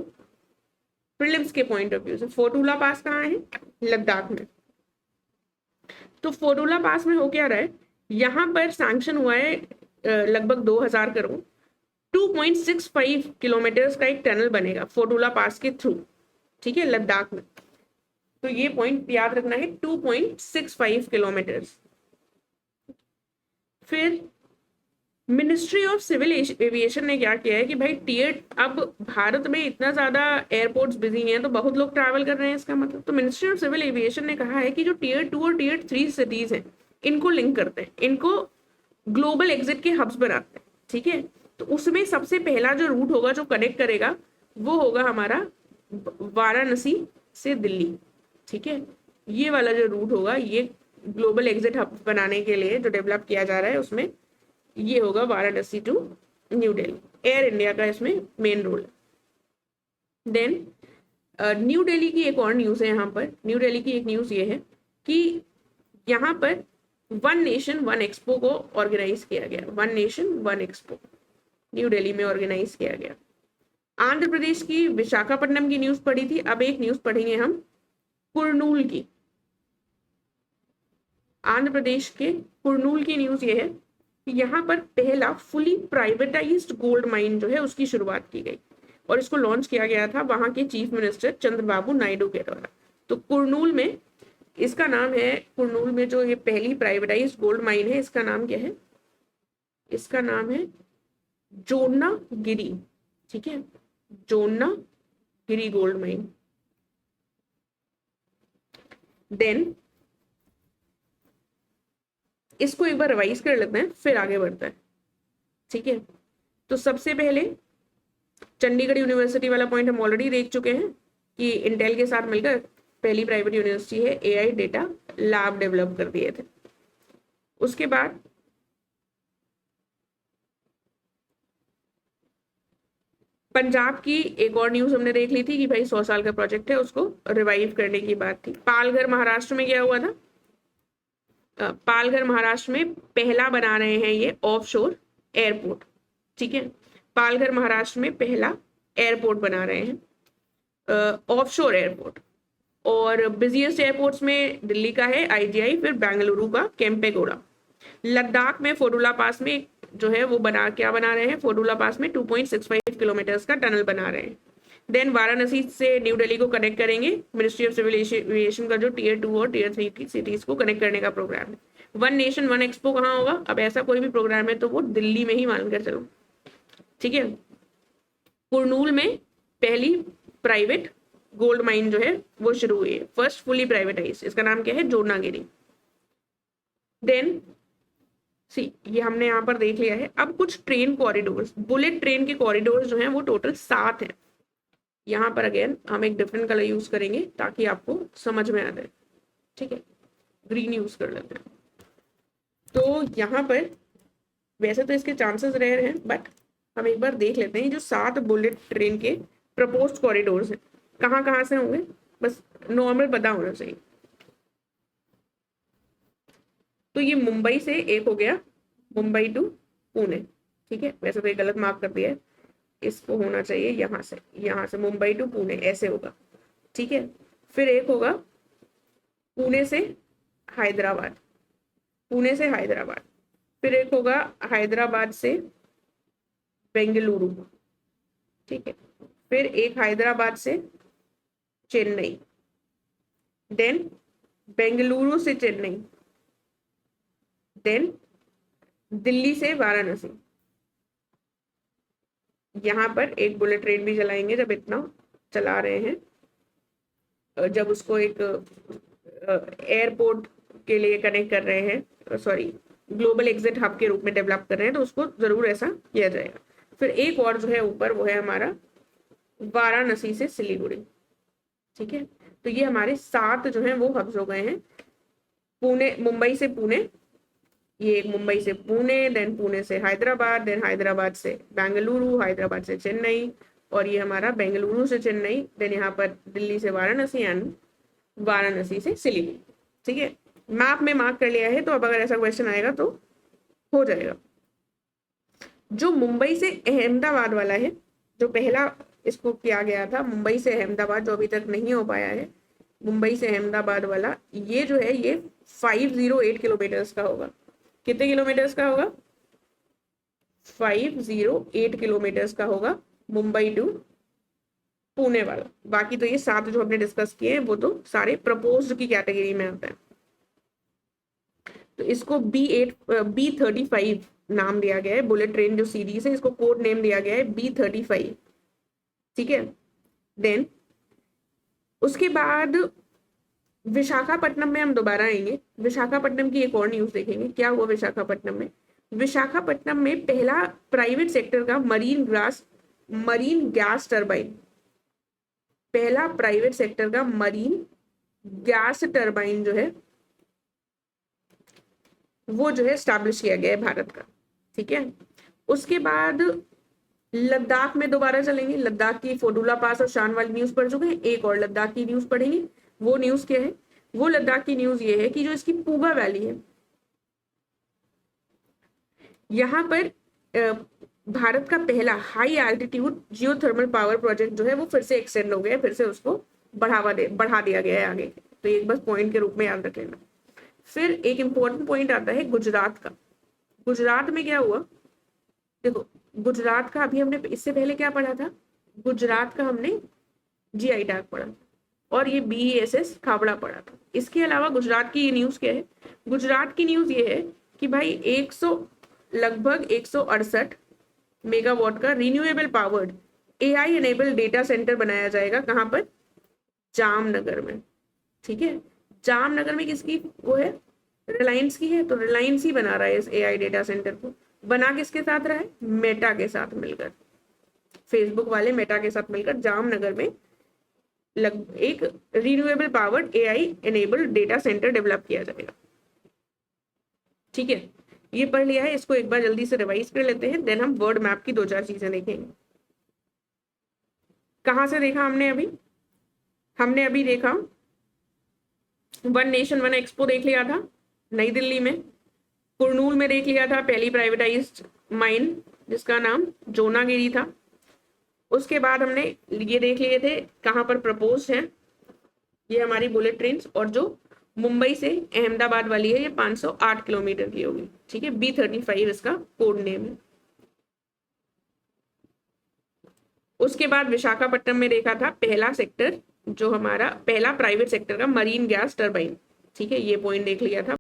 प्रीलिम्स के पॉइंट ऑफ व्यू से, फोटूला पास कहाँ है, लद्दाख में। तो फोटूला पास में हो क्या रहा है, यहाँ पर सैंक्शन हुआ है लगभग 2000 करोड़, 2.65 किलोमीटर का एक टनल बनेगा फोटूला पास के थ्रू। ठीक है, लद्दाख में, तो ये पॉइंट याद रखना है, 2.65 किलोमीटर। फिर मिनिस्ट्री ऑफ सिविल एविएशन ने क्या किया है कि भाई टीयर, अब भारत में इतना ज्यादा एयरपोर्ट्स बिजी हैं तो बहुत लोग ट्रैवल कर रहे हैं इसका मतलब, तो मिनिस्ट्री ऑफ सिविल एविएशन ने कहा है कि जो टीयर 2 और टीयर 3 सिटीज हैं इनको लिंक करते हैं, इनको ग्लोबल एग्जिट के हब्स बनाते हैं। ठीक है, तो उसमें सबसे पहला जो रूट होगा जो कनेक्ट करेगा वो होगा हमारा वाराणसी से दिल्ली। ठीक है, ये वाला जो रूट होगा, ये ग्लोबल एग्जिट हब बनाने के लिए जो डेवलप किया जा रहा है उसमें ये होगा वाराणसी टू न्यू दिल्ली। एयर इंडिया का इसमें मेन रोल है। देन न्यू दिल्ली की एक और न्यूज है, यहाँ पर न्यू दिल्ली की एक न्यूज ये है कि यहाँ पर वन नेशन वन एक्सपो को ऑर्गेनाइज किया गया, one nation one expo new Delhi में ऑर्गेनाइज किया गया। आंध्र प्रदेश की विशाखापट्टनम की न्यूज पढ़ी थी, अब एक न्यूज पढ़ेंगे हम कुर्नूल की। आंध्र प्रदेश के कुर्नूल की न्यूज ये है कि यहाँ पर पहला फुली प्राइवेटाइज्ड गोल्ड माइन जो है उसकी शुरुआत की गई और इसको लॉन्च किया गया था वहां के चीफ मिनिस्टर चंद्रबाबू नायडू के द्वारा। तो कुर्नूल में, इसका नाम है, कुर्नूल में जो ये पहली प्राइवेटाइज्ड गोल्ड माइन है इसका नाम क्या है, इसका नाम है जोन्ना गिरी। ठीक है, जोन्ना गिरी गोल्ड माइन। देन इसको एक बार रिवाइज कर लेते हैं, फिर आगे बढ़ते हैं। ठीक है, तो सबसे पहले चंडीगढ़ यूनिवर्सिटी वाला पॉइंट हम ऑलरेडी देख चुके हैं कि इंटेल के साथ मिलकर पहली प्राइवेट यूनिवर्सिटी है एआई डेटा लैब डेवलप कर दिए थे। उसके बाद पंजाब की एक और न्यूज हमने देख ली थी कि भाई 100 साल का प्रोजेक्ट है, उसको रिवाइव करने की बात थी। पालघर महाराष्ट्र में क्या हुआ था, पालघर महाराष्ट्र में पहला बना रहे हैं ये ऑफशोर एयरपोर्ट। ठीक है, पालघर महाराष्ट्र में पहला एयरपोर्ट बना रहे हैं, ऑफशोर एयरपोर्ट। और बिजिएस्ट एयरपोर्ट्स में दिल्ली का है आईजीआई, फिर बेंगलुरु का केम्पेगौड़ा। लद्दाख में फोडुला पास में जो है वो क्या बना रहे हैं, फोडुला पास में 2.65 किलोमीटर का टनल बना रहे हैं। देन वाराणसी से न्यू दिल्ली को कनेक्ट करेंगे, मिनिस्ट्री ऑफ सिविल एविएशन का जो टीयर 2 और टीयर 3 की सिटीज को कनेक्ट करने का प्रोग्राम है। वन नेशन वन एक्सपो कहाँ होगा, अब ऐसा कोई भी प्रोग्राम है तो वो दिल्ली में ही मानकर चलो। ठीक है, कुरनूल में पहली प्राइवेट गोल्ड माइन जो है वो शुरू हुई है, फर्स्ट फुली प्राइवेटाइज, इसका नाम क्या है, जोनागिरी। देन सी ये हमने यहाँ पर देख लिया है। अब कुछ ट्रेन कॉरिडोर्स, बुलेट ट्रेन के कॉरिडोर्स जो हैं वो टोटल 7 हैं। यहाँ पर अगेन हम एक डिफरेंट कलर यूज करेंगे ताकि आपको समझ में आ जाए। ठीक है, ग्रीन यूज कर लेते हैं। तो यहाँ पर वैसे तो इसके चांसेस रेयर हैं, बट हम एक बार देख लेते हैं जो 7 बुलेट ट्रेन के प्रपोज्ड कॉरिडोर्स हैं कहाँ कहाँ से होंगे, बस नॉर्मल पता होना चाहिए। तो ये मुंबई से एक हो गया, मुंबई टू पुणे। ठीक है, वैसे तो ये गलत मार्क कर दिया है, इसको होना चाहिए यहाँ से मुंबई टू पुणे ऐसे होगा। ठीक है, फिर एक होगा पुणे से हैदराबाद, पुणे से हैदराबाद। फिर एक होगा हैदराबाद से बेंगलुरु। ठीक है, फिर एक हैदराबाद से चेन्नई, देन बेंगलुरु से चेन्नई, देन दिल्ली से वाराणसी। यहाँ पर एक बुलेट ट्रेन भी चलाएंगे जब इतना चला रहे हैं, जब उसको एक एयरपोर्ट के लिए कनेक्ट कर रहे हैं, सॉरी ग्लोबल एग्जिट हब के रूप में डेवलप कर रहे हैं, तो उसको जरूर ऐसा किया जाएगा। फिर एक और जो है ऊपर वो है हमारा वाराणसी से सिलीगुड़ी। ठीक है, तो ये हमारे 7 जो हैं वो हब्स हो गए हैं। पुणे, मुंबई से पुणे, ये एक मुंबई से पुणे, देन पुणे से हैदराबाद, देन हैदराबाद से बेंगलुरु, हैदराबाद से चेन्नई, और ये हमारा बेंगलुरु से चेन्नई, देन यहाँ पर दिल्ली से वाराणसी एंड वाराणसी से सिलीगुड़ी। ठीक है, मैप में मार्क कर लिया है, तो अब अगर ऐसा क्वेश्चन आएगा तो हो जाएगा। जो मुंबई से अहमदाबाद वाला है, जो पहला इसको किया गया था मुंबई से अहमदाबाद, जो अभी तक नहीं हो पाया है, मुंबई से अहमदाबाद वाला, ये जो है ये 508 किलोमीटर्स का होगा। कितने किलोमीटर्स का होगा, 508 किलोमीटर्स का होगा मुंबई टू पुणे वाला। बाकी तो ये 7 जो हमने डिस्कस किए हैं वो तो सारे प्रपोज्ड की कैटेगरी में आते हैं। तो इसको B35 नाम दिया गया है, बुलेट ट्रेन जो सीरीज है इसको कोड नेम दिया गया है B35। ठीक है, देन उसके बाद विशाखापट्टनम में हम दोबारा आएंगे। विशाखापट्टनम की एक और न्यूज देखेंगे, क्या हुआ विशाखापट्टनम में। विशाखापट्टनम में पहला प्राइवेट सेक्टर का मरीन गैस टरबाइन, पहला प्राइवेट सेक्टर का मरीन गैस टरबाइन जो है वो जो है स्टैब्लिश किया गया है भारत का। ठीक है, उसके बाद लद्दाख में दोबारा चलेंगे। लद्दाख की फोडुला पास और शान वाली न्यूज पढ़ चुके हैं, एक और लद्दाख की न्यूज पढ़ेंगे। वो न्यूज क्या है, वो लद्दाख की न्यूज ये है कि जो इसकी पूबा वैली है, यहाँ पर भारत का पहला high altitude geothermal power project जो है वो फिर से एक्सटेंड हो गया, फिर से उसको बढ़ा दिया गया है आगे। तो एक बस पॉइंट के रूप में याद रख लेना। फिर एक इंपॉर्टेंट पॉइंट आता है गुजरात का। गुजरात में क्या हुआ, देखो गुजरात का अभी हमने इससे पहले क्या पढ़ा था, गुजरात का हमने GI टैग पढ़ा और ये BESS खाबड़ा पढ़ा था। इसके अलावा गुजरात की ये न्यूज क्या है, गुजरात की न्यूज ये है कि भाई लगभग 168 मेगावाट का renewable powered AI enable data centre बनाया जाएगा। कहाँ पर, जामनगर में। ठीक है, जामनगर में किसकी वो है, रिलायंस की है, तो रिलायंस ही बना रहा है इस एआई डेटा सेंटर को। बना किसके साथ रहा है, मेटा के साथ मिलकर, फेसबुक वाले मेटा के साथ मिलकर जामनगर में एक renewable powered AI enabled data centre develop किया जाएगा। ठीक है, ये पढ़ लिया है, इसको एक बार जल्दी से रिवाइज कर लेते हैं, देन हम वर्ड मैप की 2-4 चीजें देखेंगे। कहां से देखा हमने अभी देखा वन नेशन वन एक्सपो देख लिया था नई दिल्ली में, कुरनूल में देख लिया था पहली प्राइवेटाइज्ड माइन जिसका नाम जोनागिरी था। उसके बाद हमने ये देख लिए थे कहाँ पर प्रपोज है, ये हमारी बुलेट ट्रेन, और जो मुंबई से अहमदाबाद वाली है ये 508 किलोमीटर की होगी। ठीक है, B35 इसका कोड नेम है। उसके बाद विशाखापट्टनम में देखा था पहला सेक्टर, जो हमारा पहला प्राइवेट सेक्टर का मरीन गैस टरबाइन। ठीक है, ये पॉइंट देख लिया था।